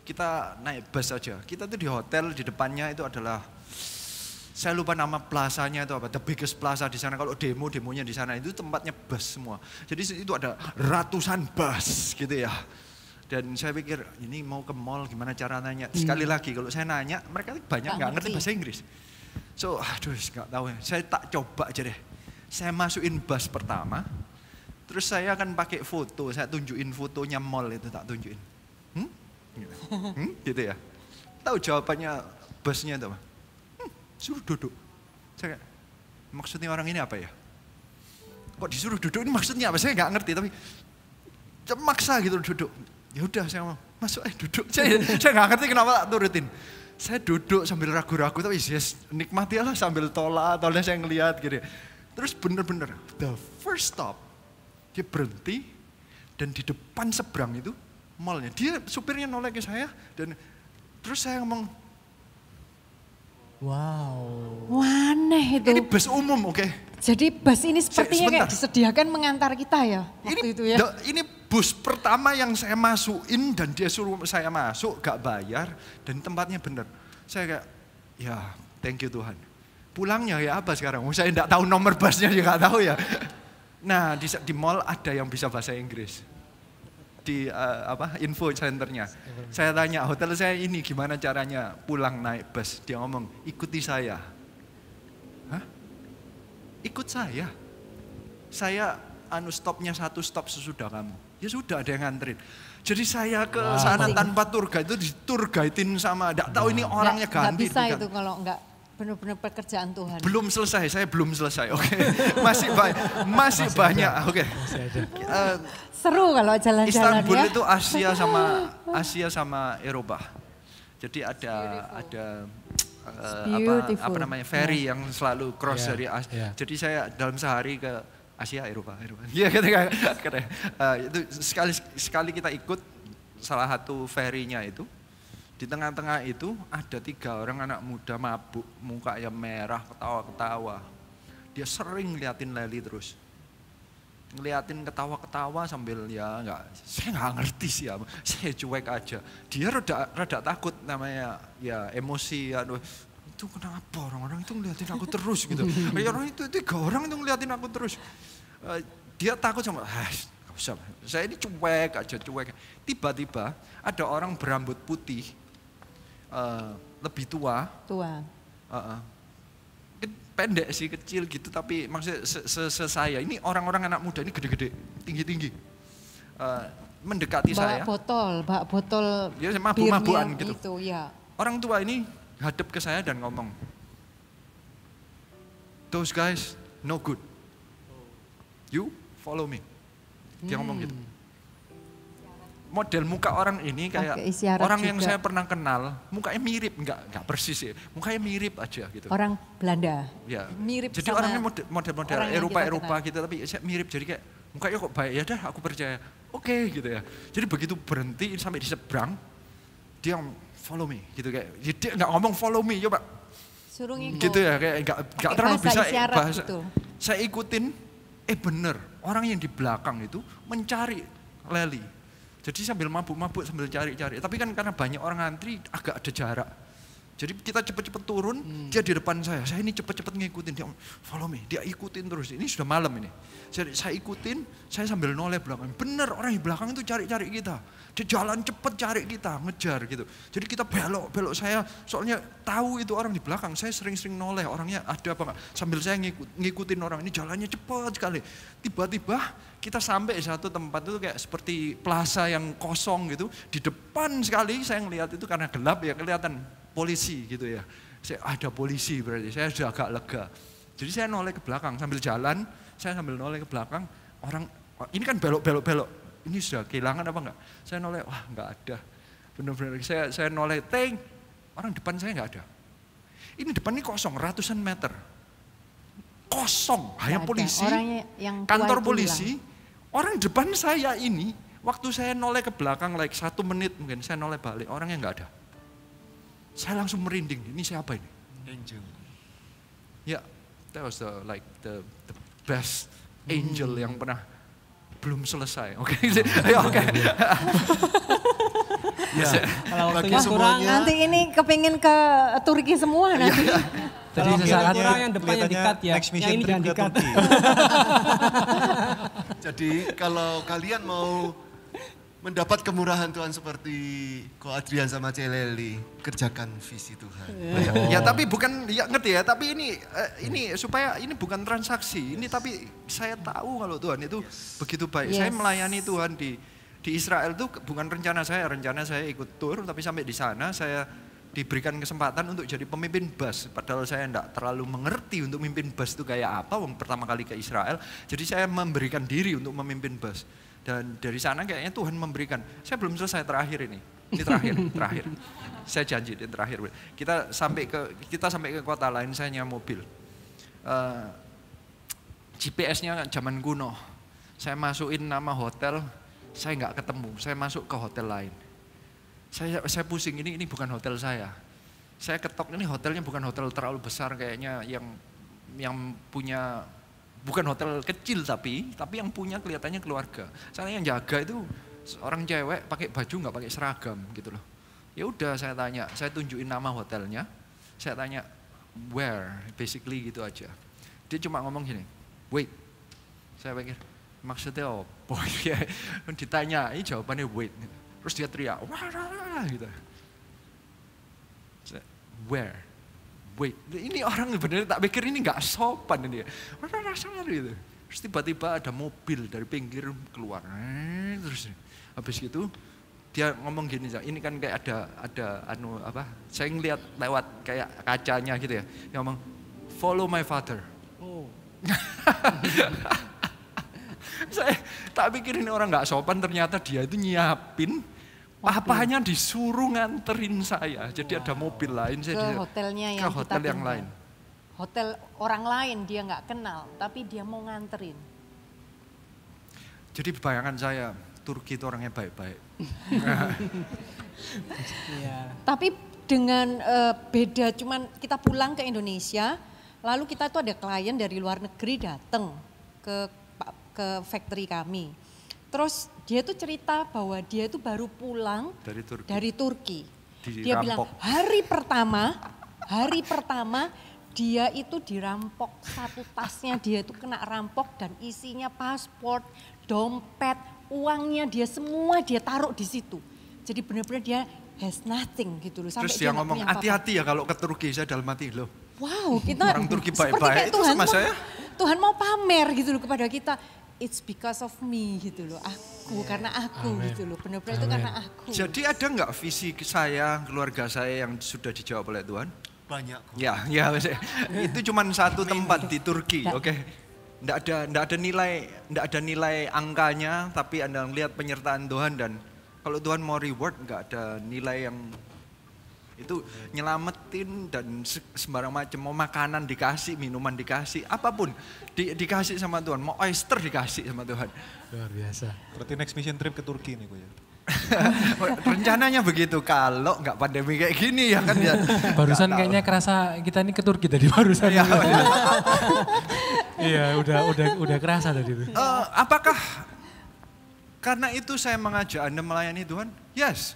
B: kita naik bus aja. Kita tuh di hotel, di depannya itu adalah, saya lupa nama plazanya itu apa, the biggest plaza di sana. Kalau demonya di sana itu tempatnya bus semua. Jadi itu ada ratusan bus gitu ya. Dan saya pikir ini mau ke mall gimana cara nanya. Sekali lagi kalau saya nanya mereka banyak nggak ngerti bahasa Inggris. So aduh nggak tahu ya. Saya tak coba aja deh. Saya masukin bus pertama. Terus saya akan pakai foto. Saya tunjukin fotonya mall itu tak tunjukin. Gitu ya. Tahu jawabannya busnya itu apa? Suruh duduk. Saya kayak, maksudnya orang ini apa ya? Kok disuruh duduk ini maksudnya apa? Saya nggak ngerti tapi maksa gitu duduk. Ya udah saya mau masuk duduk. Saya nggak ngerti kenapa tak turutin. Saya duduk sambil ragu-ragu tapi yes, nikmati lah sambil tolnya saya ngeliat gitu. Terus bener-bener the first stop dia berhenti dan di depan seberang itu mallnya. Dia supirnya noleh ke saya dan terus saya ngomong,
E: Wow.
C: Waneh itu.
B: ini bus umum oke.
C: Jadi bus ini sepertinya
B: Sebentar.
C: kayak disediakan mengantar kita ya waktu itu ya.
B: Ini bus pertama yang saya masukin dan dia suruh saya masuk gak bayar dan tempatnya bener. Saya kayak ya thank you Tuhan. Pulangnya ya apa sekarang? Saya enggak tahu nomor busnya juga gak tahu ya. Nah di mall ada yang bisa bahasa Inggris. Di info centernya. Saya tanya hotel saya ini gimana caranya pulang naik bus. Dia ngomong ikuti saya. Hah? Ikut saya? Saya stopnya satu stop sesudah kamu. Ya sudah ada yang nganterin. Jadi saya ke sana tanpa tour guide itu ditur guidein sama, enggak tahu ini orangnya
C: Nggak
B: ganti.
C: bisa
B: bukan.
C: itu kalau enggak benar-benar pekerjaan Tuhan.
B: Belum selesai, saya belum selesai. Oke. Masih banyak. Oke.
C: Seru kalau jalan-jalan
B: Istanbul
C: ya.
B: itu Asia sama Eropa. Jadi ada
C: Beautiful.
B: apa namanya ferry yang selalu cross
E: Yeah,
B: dari Asia.
E: yeah.
B: Jadi saya dalam sehari ke Asia, Eropa. Iya itu sekali kita ikut salah satu ferry-nya itu. Di tengah-tengah itu ada 3 orang anak muda mabuk, muka yang merah, ketawa-ketawa. Dia sering ngeliatin Leli terus. Ngeliatin ketawa-ketawa sambil saya nggak ngerti sih ya, saya cuek aja. Dia rada takut namanya ya emosi, itu kenapa orang-orang itu ngeliatin aku terus gitu. Orang itu 3 orang itu ngeliatin aku terus. Dia takut sama, gak usah. Saya ini cuek aja, cuek. Tiba-tiba ada orang berambut putih, lebih tua. Pendek sih, kecil gitu, tapi maksudnya saya. Ini orang-orang anak muda, ini gede-gede, tinggi-tinggi. Mendekati saya.
C: Bak botol
B: dia mabuk-mabukan gitu.
C: Itu, ya.
B: Orang tua ini hadap ke saya dan ngomong, "Those guys no good. You follow me." Dia ngomong gitu. Model muka orang ini kayak orang yang saya pernah kenal, mukanya mirip, enggak persis ya, mukanya mirip aja gitu.
C: Orang Belanda.
B: Ya.
C: Mirip
B: jadi
C: sama
B: orangnya model Eropa gitu, tapi saya mirip, jadi kayak mukanya kok baik, ya dah aku percaya. Oke, gitu ya. Jadi begitu berhenti sampai di seberang, dia follow me gitu kayak. Dia enggak ngomong follow me, coba.
C: Suruh ngikut.
B: Gitu ya, kayak enggak terlalu bisa bahasa.
C: Gitu.
B: Saya ikutin, bener, orang yang di belakang itu mencari Leli. Jadi sambil mabuk-mabuk, sambil cari-cari. Tapi kan karena banyak orang antri, agak ada jarak. Jadi kita cepet-cepet turun, dia di depan saya. Saya ini cepet-cepet ngikutin, dia follow me. Dia ikutin terus, ini sudah malam ini. Saya ikutin, saya sambil noleh belakang. Bener, orang di belakang itu cari-cari kita. Dia jalan cepet cari kita, ngejar gitu. Jadi kita belok saya, soalnya tahu itu orang di belakang. Saya sering-sering noleh, orangnya ada apa enggak. Sambil saya ngikutin orang, ini jalannya cepet sekali. Tiba-tiba kita sampai di satu tempat itu kayak seperti plaza yang kosong gitu. Di depan sekali saya ngelihat itu karena gelap ya kelihatan polisi gitu ya. Ada polisi berarti, saya sudah agak lega. Jadi saya noleh ke belakang sambil jalan, saya sambil noleh ke belakang, orang ini kan belok. Ini sudah kehilangan apa enggak? Saya noleh, wah enggak ada. Benar-benar saya noleh, orang depan saya enggak ada. Ini depan ini kosong, ratusan meter. Kosong, hanya polisi,
C: yang
B: kantor polisi. Orang depan saya ini, waktu saya noleh ke belakang, 1 menit mungkin, saya noleh balik, orangnya enggak ada. Saya langsung merinding, ini siapa ini?
A: Angel.
B: Ya, that was the best angel yang pernah belum selesai. Oke. Oke.
F: Ya, kalau waktunya
D: kurang,
C: nanti ini kepingin ke Turki semua nanti.
F: Jadi sesaat orang yang depannya dikat ya, yang ini jangan dikat.
D: Jadi kalau kalian mau mendapat kemurahan Tuhan seperti Ko Adrian sama Celeli, kerjakan visi Tuhan.
B: Ya tapi bukan, ya ngerti ya, tapi ini supaya ini bukan transaksi, ini tapi saya tahu kalau Tuhan itu begitu baik. Saya melayani Tuhan di Israel itu bukan rencana saya ikut tur, tapi sampai di sana saya diberikan kesempatan untuk jadi pemimpin bus. Padahal saya enggak terlalu mengerti untuk memimpin bus itu kayak apa, pertama kali ke Israel. Jadi saya memberikan diri untuk memimpin bus. Dan dari sana kayaknya Tuhan memberikan. Saya belum selesai terakhir ini. Ini terakhir. Saya janji ini terakhir. Kita sampai ke kota lain, saya nyewa mobil. GPS-nya zaman kuno. Saya masukin nama hotel, saya nggak ketemu. Saya masuk ke hotel lain. Saya pusing, ini bukan hotel saya. Saya ketok, ini hotelnya bukan hotel terlalu besar kayaknya yang punya. Bukan hotel kecil tapi yang punya kelihatannya keluarga. Soalnya yang jaga itu orang cewek pakai baju nggak pakai seragam gitu loh. Ya udah saya tanya, saya tunjukin nama hotelnya, saya tanya where, basically gitu aja. Dia cuma ngomong gini, wait. Saya pikir maksudnya apa? Ditanya, ini jawabannya wait. Terus dia teriak, wah gitu. Where? Wait, ini orang benar tak pikir ini nggak sopan ini. Gitu. Terus tiba-tiba ada mobil dari pinggir keluar. Terus habis gitu dia ngomong gini, ini kan kayak ada saya ngeliat lewat kayak kacanya gitu ya. Dia ngomong, follow my father. Oh. Saya tak pikir ini orang nggak sopan, ternyata dia itu nyiapin. Papanya disuruh nganterin saya, jadi ada mobil lain saya
C: ke hotelnya yang
B: ke hotel yang lain.
C: Hotel orang lain dia nggak kenal, tapi dia mau nganterin.
B: Jadi bayangan saya Turki itu orangnya baik-baik.
C: Tapi dengan beda, cuman kita pulang ke Indonesia, lalu kita tuh ada klien dari luar negeri datang ke factory kami. Terus dia tuh cerita bahwa dia itu baru pulang dari Turki. Dia bilang hari pertama Hari pertama dia itu dirampok, satu tasnya dia itu kena rampok dan isinya paspor, dompet, uangnya dia semua dia taruh di situ. Jadi benar-benar dia has nothing gitu loh. Sampai
B: Terus dia ngomong hati-hati ya kalau ke Turki, saya dalam hati loh.
C: Wow, kita
B: orang Turki
C: seperti
B: baik-baik
C: kayak
B: itu
C: Tuhan
B: sama saya.
C: Tuhan mau pamer gitu loh kepada kita. It's because of me gitu loh, aku karena aku gitu loh, benar-benar itu karena aku.
B: Jadi ada nggak visi saya, keluarga saya yang sudah dijawab oleh Tuhan?
D: Banyak kok.
B: Ya, itu cuma satu tempat di Turki, oke. Nggak ada nilai angkanya, tapi Anda melihat penyertaan Tuhan dan kalau Tuhan mau reward nggak ada nilai yang itu nyelamatin dan sembarang macam, mau makanan dikasih, minuman dikasih, apapun dikasih sama Tuhan, mau oyster dikasih sama Tuhan.
E: Luar biasa.
A: Berarti next mission trip ke Turki nih, ya.
B: Rencananya begitu kalau nggak pandemi kayak gini ya kan ya.
E: Barusan kayaknya kerasa kita ini ke Turki tadi barusan. Iya, udah kerasa tadi itu.
B: Apakah karena itu saya mengajak Anda melayani Tuhan? Yes.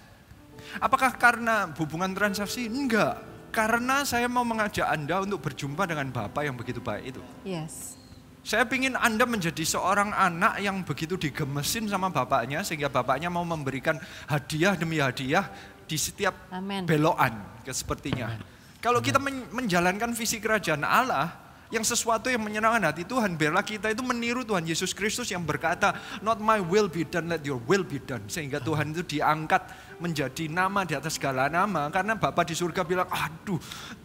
B: Apakah karena hubungan transaksi? Enggak. Karena saya mau mengajak Anda untuk berjumpa dengan Bapa yang begitu baik itu.
C: Yes.
B: Saya ingin Anda menjadi seorang anak yang begitu digemesin sama bapaknya sehingga bapaknya mau memberikan hadiah demi hadiah di setiap belokan sepertinya. Kalau kita menjalankan visi kerajaan Allah yang sesuatu yang menyenangkan hati Tuhan, biarlah kita itu meniru Tuhan Yesus Kristus yang berkata, not my will be done, let your will be done. Sehingga Tuhan itu diangkat menjadi nama di atas segala nama karena Bapa di surga bilang, aduh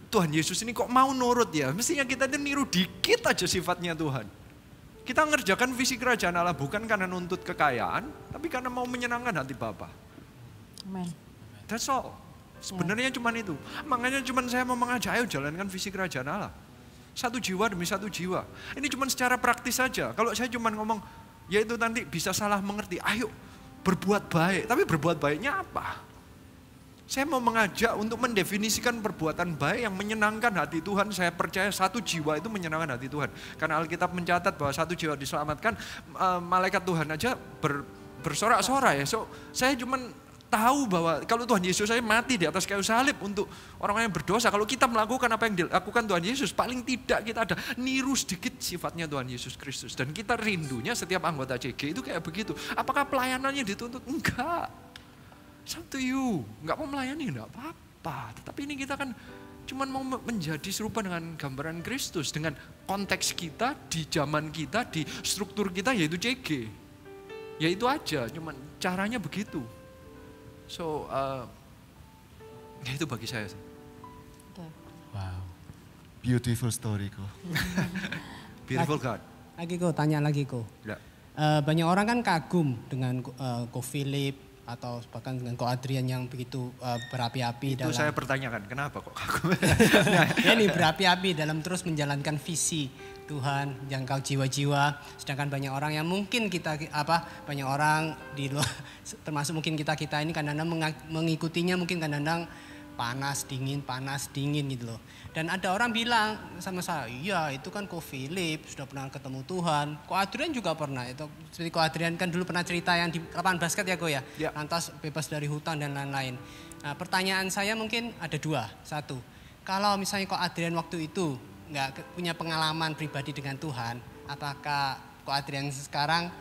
B: Tuhan Yesus ini kok mau nurut ya. Mestinya kita itu niru dikit aja sifatnya Tuhan. Kita ngerjakan visi kerajaan Allah bukan karena nuntut kekayaan, tapi karena mau menyenangkan hati Bapa.
C: Amen.
B: That's all. Sebenarnya cuma itu. Makanya cuma saya mau mengajak, ayo jalankan visi kerajaan Allah. Satu jiwa demi satu jiwa. Ini cuma secara praktis saja. Kalau saya cuma ngomong, ya itu nanti bisa salah mengerti. Ayo berbuat baik. Tapi berbuat baiknya apa? Saya mau mengajak untuk mendefinisikan perbuatan baik yang menyenangkan hati Tuhan. Saya percaya satu jiwa itu menyenangkan hati Tuhan. Karena Alkitab mencatat bahwa satu jiwa diselamatkan, malaikat Tuhan aja bersorak-sorai. So, saya cuma tahu bahwa kalau Tuhan Yesus saya mati di atas kayu salib untuk orang-orang yang berdosa. Kalau kita melakukan apa yang dilakukan Tuhan Yesus, paling tidak kita ada niru sedikit sifatnya Tuhan Yesus Kristus. Dan kita rindunya setiap anggota CG itu kayak begitu. Apakah pelayanannya dituntut? Enggak. It's up to you. Enggak mau melayani, enggak apa-apa. Tetapi ini kita kan cuma mau menjadi serupa dengan gambaran Kristus. Dengan konteks kita, di zaman kita, di struktur kita yaitu CG. Ya itu aja, cuman caranya begitu. So, ya itu bagi saya.
E: Wow.
D: Beautiful story kok.
B: Beautiful God.
F: Lagi kok, tanya lagi kok.
B: Ya.
F: Banyak orang kan kagum dengan Ko Philip atau bahkan dengan Ko Adrian yang begitu berapi-api
B: itu
F: dalam.
B: saya pertanyakan, kenapa kok kagum?
F: Ya ini berapi-api dalam terus menjalankan visi Tuhan, jangkau jiwa-jiwa. Sedangkan banyak orang yang mungkin banyak orang di luar, termasuk mungkin kita ini kadang-kadang mengikutinya mungkin kadang-kadang panas dingin gitu loh. Dan ada orang bilang sama saya, iya itu kan Ko Philip sudah pernah ketemu Tuhan. Ko Adrian juga pernah. Itu seperti Ko Adrian kan dulu pernah cerita yang di lapangan basket ya Ko ya. Lantas bebas dari hutang dan lain-lain. Nah, pertanyaan saya mungkin ada dua. Satu, kalau misalnya Ko Adrian waktu itu nggak punya pengalaman pribadi dengan Tuhan, apakah Ko Adrian sekarang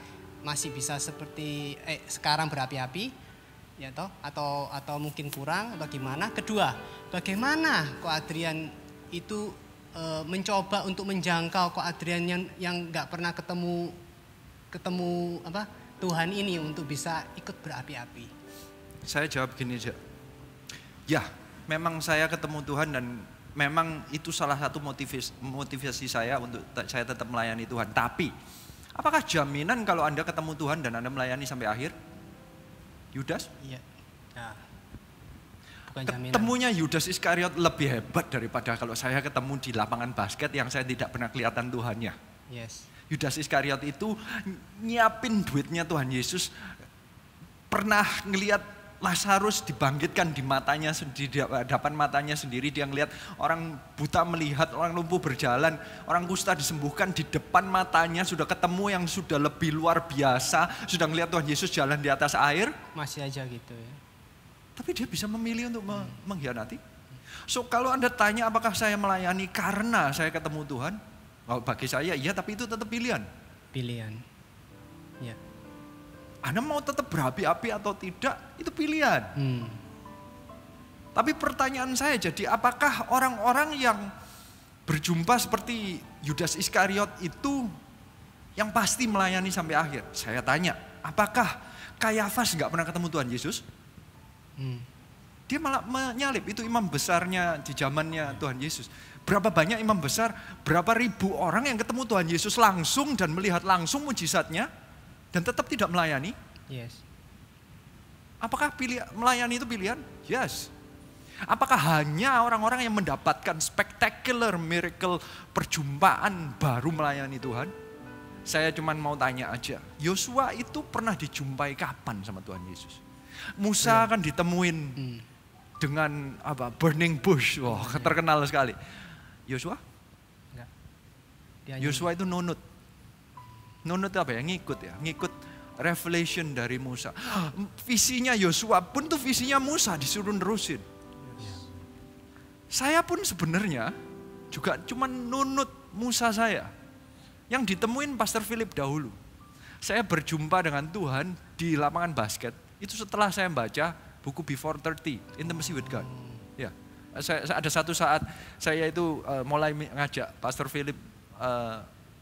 F: masih bisa seperti sekarang berapi-api? Ya toh, atau mungkin kurang atau gimana? Kedua, bagaimana Ko Adrian itu mencoba untuk menjangkau Ko Adrian yang nggak pernah ketemu Tuhan ini untuk bisa ikut berapi-api?
B: Saya jawab gini aja. Ya, memang saya ketemu Tuhan dan memang itu salah satu motivasi saya untuk saya tetap melayani Tuhan. Tapi, apakah jaminan kalau Anda ketemu Tuhan dan Anda melayani sampai akhir? Yudas?
F: Iya. Nah, bukan jaminan.
B: Ketemunya Yudas Iskariot lebih hebat daripada kalau saya ketemu di lapangan basket yang saya tidak pernah kelihatan Tuhannya.
F: Yes.
B: Yudas Iskariot itu nyiapin duitnya Tuhan Yesus, pernah ngelihat Lazarus dibangkitkan di matanya sendiri, di hadapan matanya sendiri. Dia ngelihat orang buta melihat, orang lumpuh berjalan, orang kusta disembuhkan di depan matanya. Sudah ketemu yang sudah lebih luar biasa, sudah ngelihat Tuhan Yesus jalan di atas air.
F: Masih aja gitu ya.
B: Tapi dia bisa memilih untuk mengkhianati. So kalau Anda tanya apakah saya melayani karena saya ketemu Tuhan? Oh, bagi saya iya, tapi itu tetap pilihan.
F: Pilihan. Ya.
B: Anda mau tetap berapi-api atau tidak, itu pilihan. Tapi pertanyaan saya jadi, apakah orang-orang yang berjumpa seperti Yudas Iskariot itu yang pasti melayani sampai akhir? Saya tanya, apakah Kayafas nggak pernah ketemu Tuhan Yesus? Dia malah menyalib, itu imam besarnya di zamannya Tuhan Yesus. Berapa banyak imam besar, berapa ribu orang yang ketemu Tuhan Yesus langsung dan melihat langsung mujizatnya dan tetap tidak melayani?
F: Yes.
B: Apakah melayani itu pilihan? Yes. Apakah hanya orang-orang yang mendapatkan spectacular miracle perjumpaan baru melayani Tuhan? Saya cuma mau tanya aja, Yosua itu pernah dijumpai kapan sama Tuhan Yesus? Musa kan ditemuin dengan apa? Burning bush, wah terkenal sekali. Yosua? Yosua itu nunut. Nunut apa ya? Ngikut ya, ngikut revelation dari Musa. Visinya Yosua pun tuh visinya Musa, disuruh nerusin. Saya pun sebenarnya juga cuma nunut Musa saya. Yang ditemuin Pastor Philip dahulu. Saya berjumpa dengan Tuhan di lapangan basket. Itu setelah saya membaca buku Before 30, Intimacy with God. Ya, ada satu saat saya itu mulai ngajak Pastor Philip,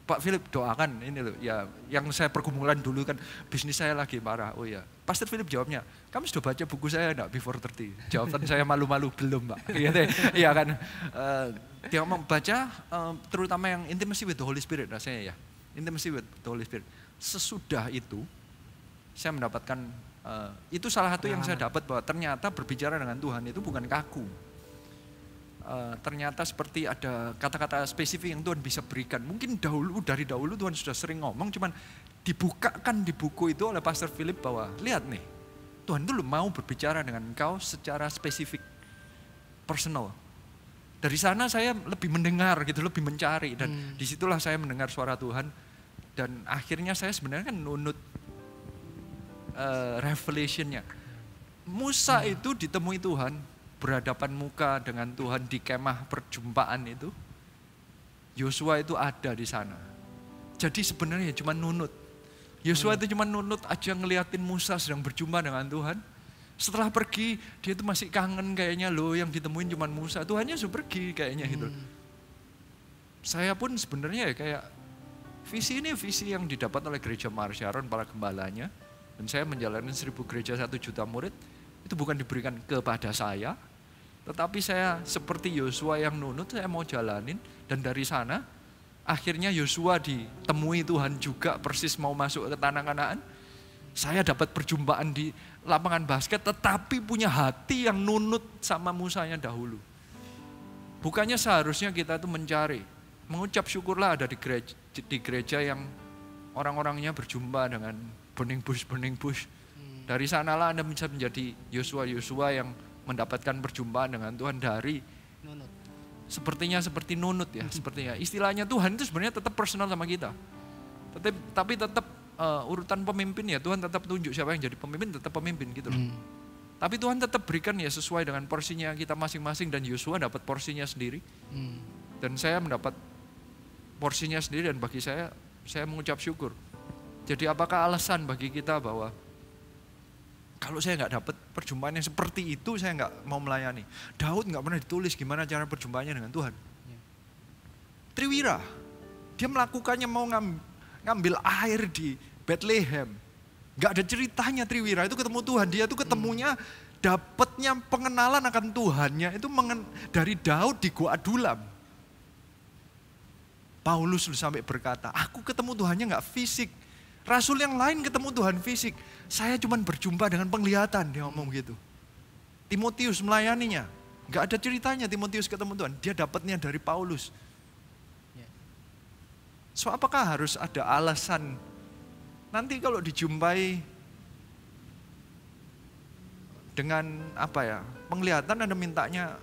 B: Pak Philip doakan ini loh, ya yang saya pergumulan dulu kan bisnis saya lagi parah. Oh ya, Pastor Philip jawabnya, kamu sudah baca buku saya enggak Before 30? Jawaban saya malu-malu, belum Pak. Iya kan, dia mau baca terutama yang Intimacy with the Holy Spirit rasanya ya. Intimacy with the Holy Spirit. Sesudah itu saya mendapatkan, itu salah satu yang saya dapat bahwa ternyata berbicara dengan Tuhan itu bukan kaku. Ternyata seperti ada kata-kata spesifik yang Tuhan bisa berikan. Mungkin dari dahulu Tuhan sudah sering ngomong, cuman dibukakan di buku itu oleh Pastor Philip bahwa lihat nih, Tuhan itu mau berbicara dengan engkau secara spesifik, personal. Dari sana saya lebih mendengar gitu, lebih mencari, dan disitulah saya mendengar suara Tuhan. Dan akhirnya saya sebenarnya kan nunut revelationnya. Musa itu ditemui Tuhan, berhadapan muka dengan Tuhan di kemah perjumpaan itu. Yosua itu ada di sana. Jadi sebenarnya cuma nunut. Yosua itu cuma nunut aja ngeliatin Musa sedang berjumpa dengan Tuhan. Setelah pergi, dia itu masih kangen kayaknya loh, yang ditemuin cuma Musa. Tuhannya sudah pergi kayaknya gitu. Saya pun sebenarnya ya kayak visi ini visi yang didapat oleh gereja Mar Sharon, para gembalanya. Dan saya menjalani 1000 gereja 1 juta murid. Itu bukan diberikan kepada saya, tetapi saya seperti Yosua yang nunut, saya mau jalanin. Dan dari sana, akhirnya Yosua ditemui Tuhan juga persis mau masuk ke tanah Kanaan. Saya dapat perjumpaan di lapangan basket, tetapi punya hati yang nunut sama Musanya dahulu. Bukannya seharusnya kita itu mencari, mengucap syukurlah ada di gereja yang orang-orangnya berjumpa dengan burning bush. Dari sanalah Anda bisa menjadi Yosua yang mendapatkan perjumpaan dengan Tuhan dari
F: Nunut.
B: Sepertinya seperti nunut ya, sepertinya. Istilahnya Tuhan itu sebenarnya tetap personal sama kita. Tapi tetap urutan pemimpin ya, Tuhan tetap tunjuk siapa yang jadi pemimpin, tetap pemimpin gitu loh. Tapi Tuhan tetap berikan ya sesuai dengan porsinya kita masing-masing, dan Yosua dapat porsinya sendiri. Dan saya mendapat porsinya sendiri, dan bagi saya mengucap syukur. Jadi apakah alasan bagi kita bahwa kalau saya nggak dapat perjumpaan yang seperti itu, saya nggak mau melayani. Daud nggak pernah ditulis gimana cara perjumpaannya dengan Tuhan. Triwira, dia melakukannya mau ngambil air di Bethlehem. Nggak ada ceritanya Triwira itu ketemu Tuhan. Dia tuh ketemunya, dapatnya pengenalan akan Tuhannya itu dari Daud di Gua Adulam. Paulus sampai berkata, aku ketemu Tuhannya nggak fisik. Rasul yang lain ketemu Tuhan fisik. Saya cuma berjumpa dengan penglihatan, dia ngomong gitu. Timotius melayaninya. Gak ada ceritanya Timotius ketemu Tuhan. Dia dapatnya dari Paulus. So apakah harus ada alasan? Nanti kalau dijumpai dengan apa ya, penglihatan Anda mintanya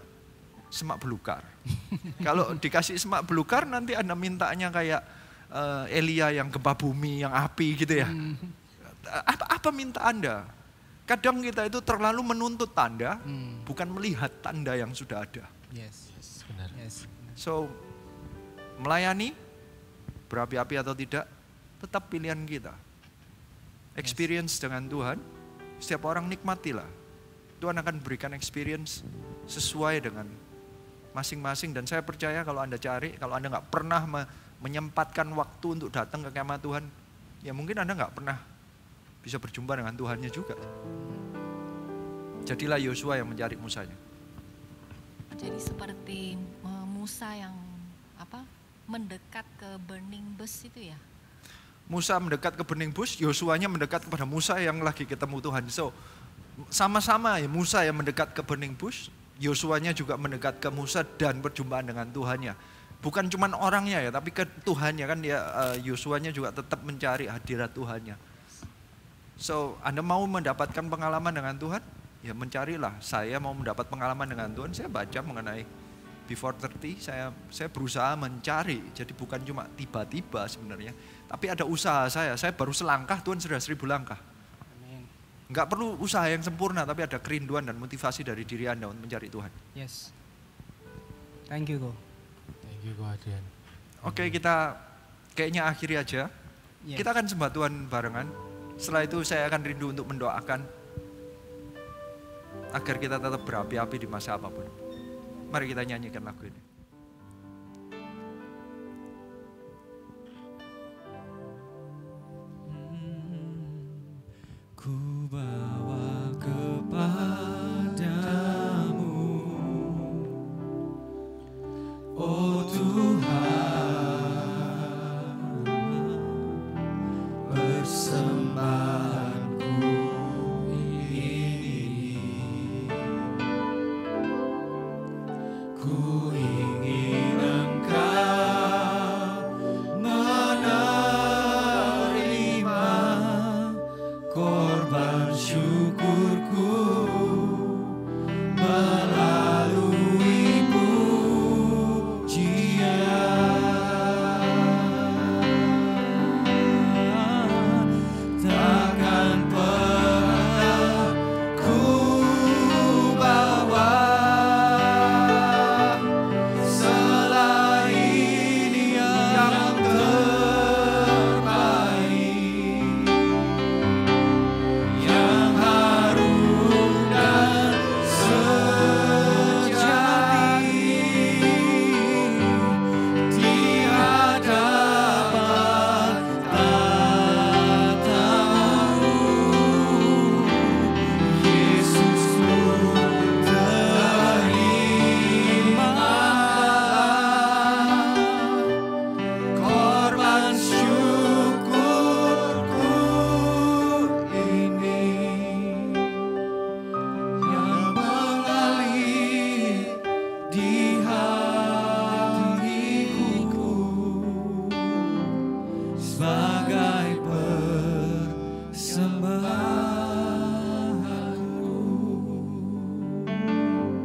B: semak belukar. Kalau dikasih semak belukar nanti Anda mintanya kayak Elia yang gempa bumi, yang api gitu ya. Apa minta Anda? Kadang kita itu terlalu menuntut tanda, bukan melihat tanda yang sudah ada.
E: Yes, benar. Yes.
B: So, melayani, berapi-api atau tidak, tetap pilihan kita. Experience dengan Tuhan, setiap orang nikmatilah. Tuhan akan berikan experience sesuai dengan masing-masing. Dan saya percaya kalau Anda cari, kalau Anda nggak pernah menyempatkan waktu untuk datang ke kemah Tuhan, ya mungkin Anda nggak pernah bisa berjumpa dengan Tuhannya juga. Jadilah Yosua yang mencari Musanya.
H: Jadi seperti Musa yang mendekat ke burning bush itu ya.
B: Musa mendekat ke burning bush, Yosuanya mendekat kepada Musa yang lagi ketemu Tuhan. So, sama-sama ya, Musa yang mendekat ke burning bush, Yosuanya juga mendekat ke Musa dan perjumpaan dengan Tuhannya. Bukan cuma orangnya ya, tapi ke Tuhannya kan dia, Yosuanya juga tetap mencari hadirat Tuhannya. So, Anda mau mendapatkan pengalaman dengan Tuhan? Ya mencarilah. Saya mau mendapat pengalaman dengan Tuhan, saya baca mengenai Before 30, saya berusaha mencari. Jadi bukan cuma tiba-tiba sebenarnya, tapi ada usaha saya baru selangkah, Tuhan sudah 1000 langkah. Enggak perlu usaha yang sempurna, tapi ada kerinduan dan motivasi dari diri Anda untuk mencari Tuhan.
F: Yes. Thank you, Ko.
E: Thank you, Ko Adrian.
B: Oke, kita kayaknya akhiri aja.
F: Yes.
B: Kita akan sembah Tuhan barengan. Setelah itu saya akan rindu untuk mendoakan agar kita tetap berapi-api di masa apapun. Mari kita nyanyikan lagu ini.
I: Ku bawa kepadamu, oh Tuhan, persembahanku ini. Ku ingin Engkau menerima korban syukurku melalui pujian. Takkan pernah ku bawa selain yang terbaik, yang harum dan sejati di hadapan tatamu. Yesusku, terimalah korban syukurku ini yang mengalir di hatiku sebagai persembahanku.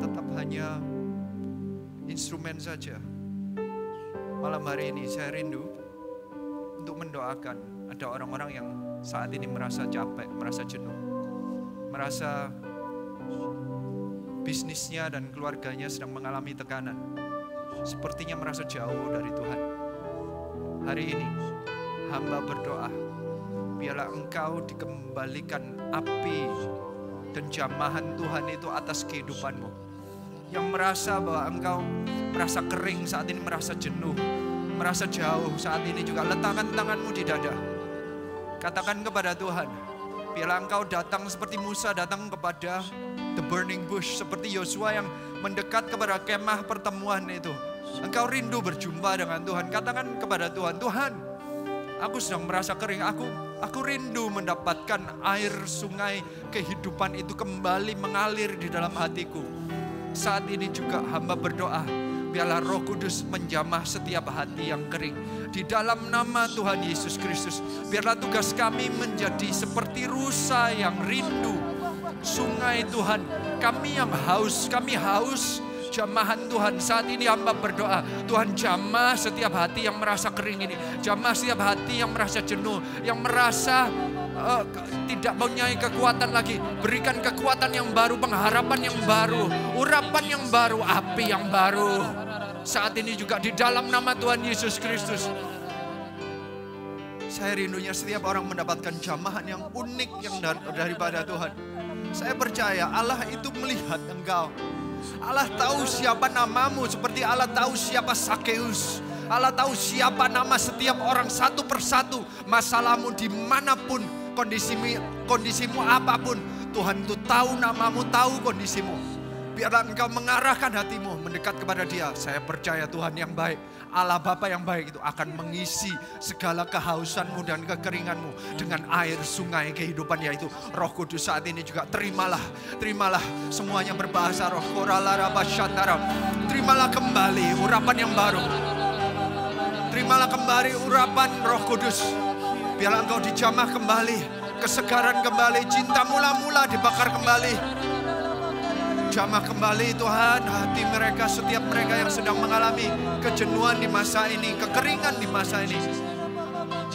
B: Tetap hanya instrumen saja. Malam hari ini saya rindu untuk mendoakan. Ada orang-orang yang saat ini merasa capek, merasa jenuh, merasa bisnisnya dan keluarganya sedang mengalami tekanan. Sepertinya merasa jauh dari Tuhan. Hari ini hamba berdoa, biarlah Engkau dikembalikan api dan jamahan Tuhan itu atas kehidupanmu. Yang merasa bahwa engkau merasa kering saat ini, merasa jenuh, merasa jauh saat ini juga, letakkan tanganmu di dada. Katakan kepada Tuhan, biarlah engkau datang seperti Musa datang kepada the burning bush, seperti Yosua yang mendekat kepada kemah pertemuan itu. Engkau rindu berjumpa dengan Tuhan. Katakan kepada Tuhan, Tuhan, aku sedang merasa kering, aku rindu mendapatkan air sungai kehidupan itu kembali mengalir di dalam hatiku. Saat ini juga hamba berdoa, biarlah Roh Kudus menjamah setiap hati yang kering. Di dalam nama Tuhan Yesus Kristus, biarlah tugas kami menjadi seperti rusa yang rindu sungai Tuhan. Kami yang haus, kami haus jamahan Tuhan. Saat ini hamba berdoa, Tuhan jamah setiap hati yang merasa kering ini. Jamah setiap hati yang merasa jenuh, yang merasa tidak mempunyai kekuatan lagi. Berikan kekuatan yang baru, pengharapan yang baru, urapan yang baru, api yang baru. Saat ini juga di dalam nama Tuhan Yesus Kristus. Saya rindunya setiap orang mendapatkan jamahan yang unik yang daripada Tuhan. Saya percaya Allah itu melihat engkau. Allah tahu siapa namamu seperti Allah tahu siapa Sakeus. Allah tahu siapa nama setiap orang satu persatu. Masalahmu dimanapun, kondisimu apapun. Tuhan itu tahu namamu, tahu kondisimu. Biarlah engkau mengarahkan hatimu mendekat kepada Dia. Saya percaya Tuhan yang baik, Allah Bapa yang baik itu akan mengisi segala kehausanmu dan kekeringanmu dengan air sungai kehidupan, yaitu Roh Kudus. Saat ini juga terimalah semuanya berbahasa roh. Terimalah kembali urapan yang baru. Terimalah kembali urapan Roh Kudus. Biarlah engkau dijamah kembali, kesegaran kembali, cinta mula-mula dibakar kembali. Jamah kembali Tuhan hati mereka, setiap mereka yang sedang mengalami kejenuhan di masa ini, kekeringan di masa ini.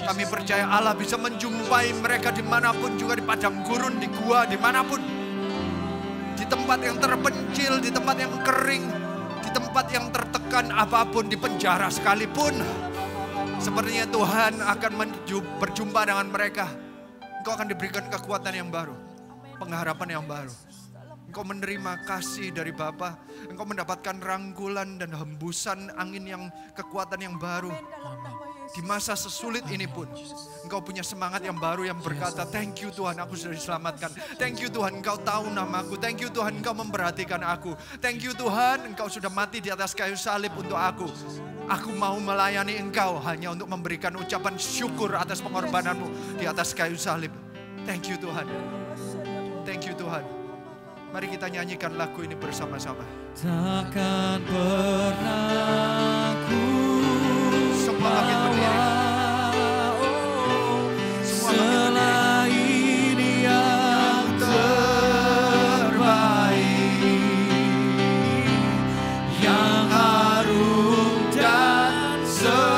B: Kami percaya Allah bisa menjumpai mereka dimanapun, juga di padang gurun, di gua, dimanapun. Di tempat yang terpencil, di tempat yang kering, di tempat yang tertekan apapun, di penjara sekalipun. Sepertinya Tuhan akan berjumpa dengan mereka. Engkau akan diberikan kekuatan yang baru, pengharapan yang baru. Engkau menerima kasih dari Bapa. Engkau mendapatkan rangkulan dan hembusan angin yang kekuatan yang baru. Di masa sesulit ini pun engkau punya semangat yang baru yang berkata, thank you Tuhan, aku sudah diselamatkan. Thank you Tuhan, engkau tahu namaku. Thank you Tuhan, engkau memperhatikan aku. Thank you Tuhan, engkau sudah mati di atas kayu salib untuk aku. Aku mau melayani engkau hanya untuk memberikan ucapan syukur atas pengorbananmu di atas kayu salib. Thank you Tuhan. Thank you Tuhan. Mari kita nyanyikan lagu ini bersama-sama.
I: Takkan pernah ku
B: semua bangkit berdiri.
I: Selain yang terbaik, yang harum dan sejati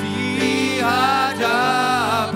I: di hadapan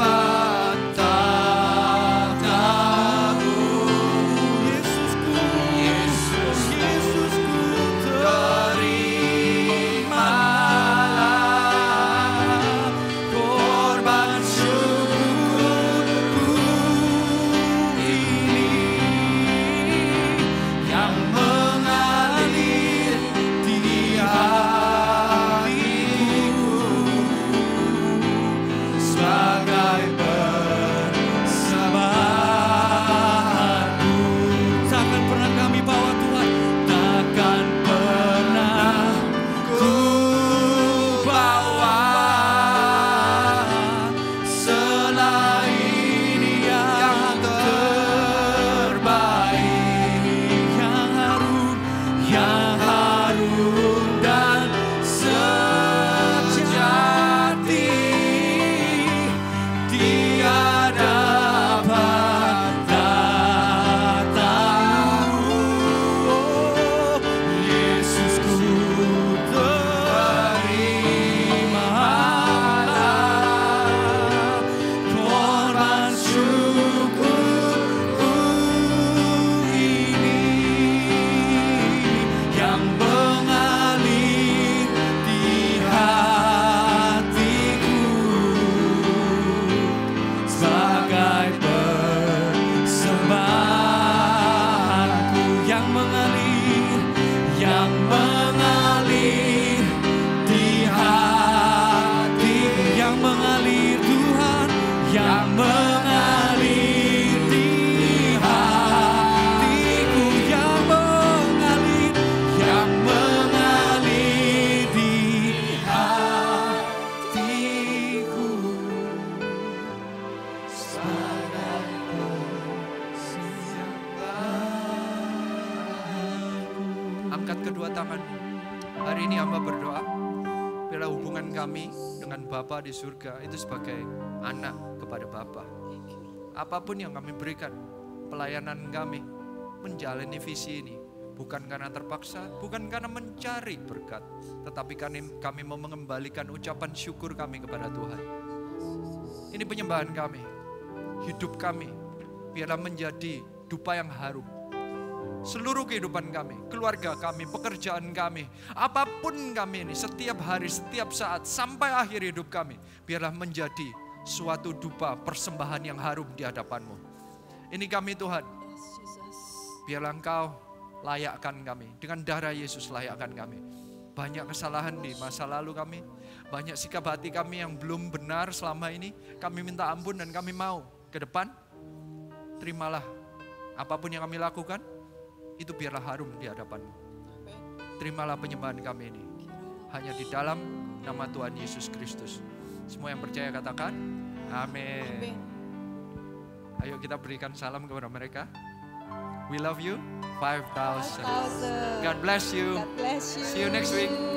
B: Bapa di surga itu sebagai anak kepada Bapa. Apapun yang kami berikan, pelayanan kami menjalani visi ini Bukan karena terpaksa, bukan karena mencari berkat, tetapi kami mau mengembalikan ucapan syukur kami kepada Tuhan. Ini penyembahan kami, hidup kami, biarlah menjadi dupa yang harum. Seluruh kehidupan kami, keluarga kami, pekerjaan kami, apapun kami ini, setiap hari, setiap saat, sampai akhir hidup kami, biarlah menjadi suatu dupa persembahan yang harum di hadapan-Mu. Ini kami Tuhan, biarlah Engkau layakkan kami, dengan darah Yesus layakkan kami. Banyak kesalahan di masa lalu kami, banyak sikap hati kami yang belum benar selama ini, kami minta ampun dan kami mau ke depan, terimalah apapun yang kami lakukan, itu biarlah harum di hadapan-Mu. Terimalah penyembahan kami ini, hanya di dalam nama Tuhan Yesus Kristus. Semua yang percaya katakan, amin. Ayo kita berikan salam kepada mereka. We love you, 5,000. God bless you.
C: God bless you.
B: See you next week.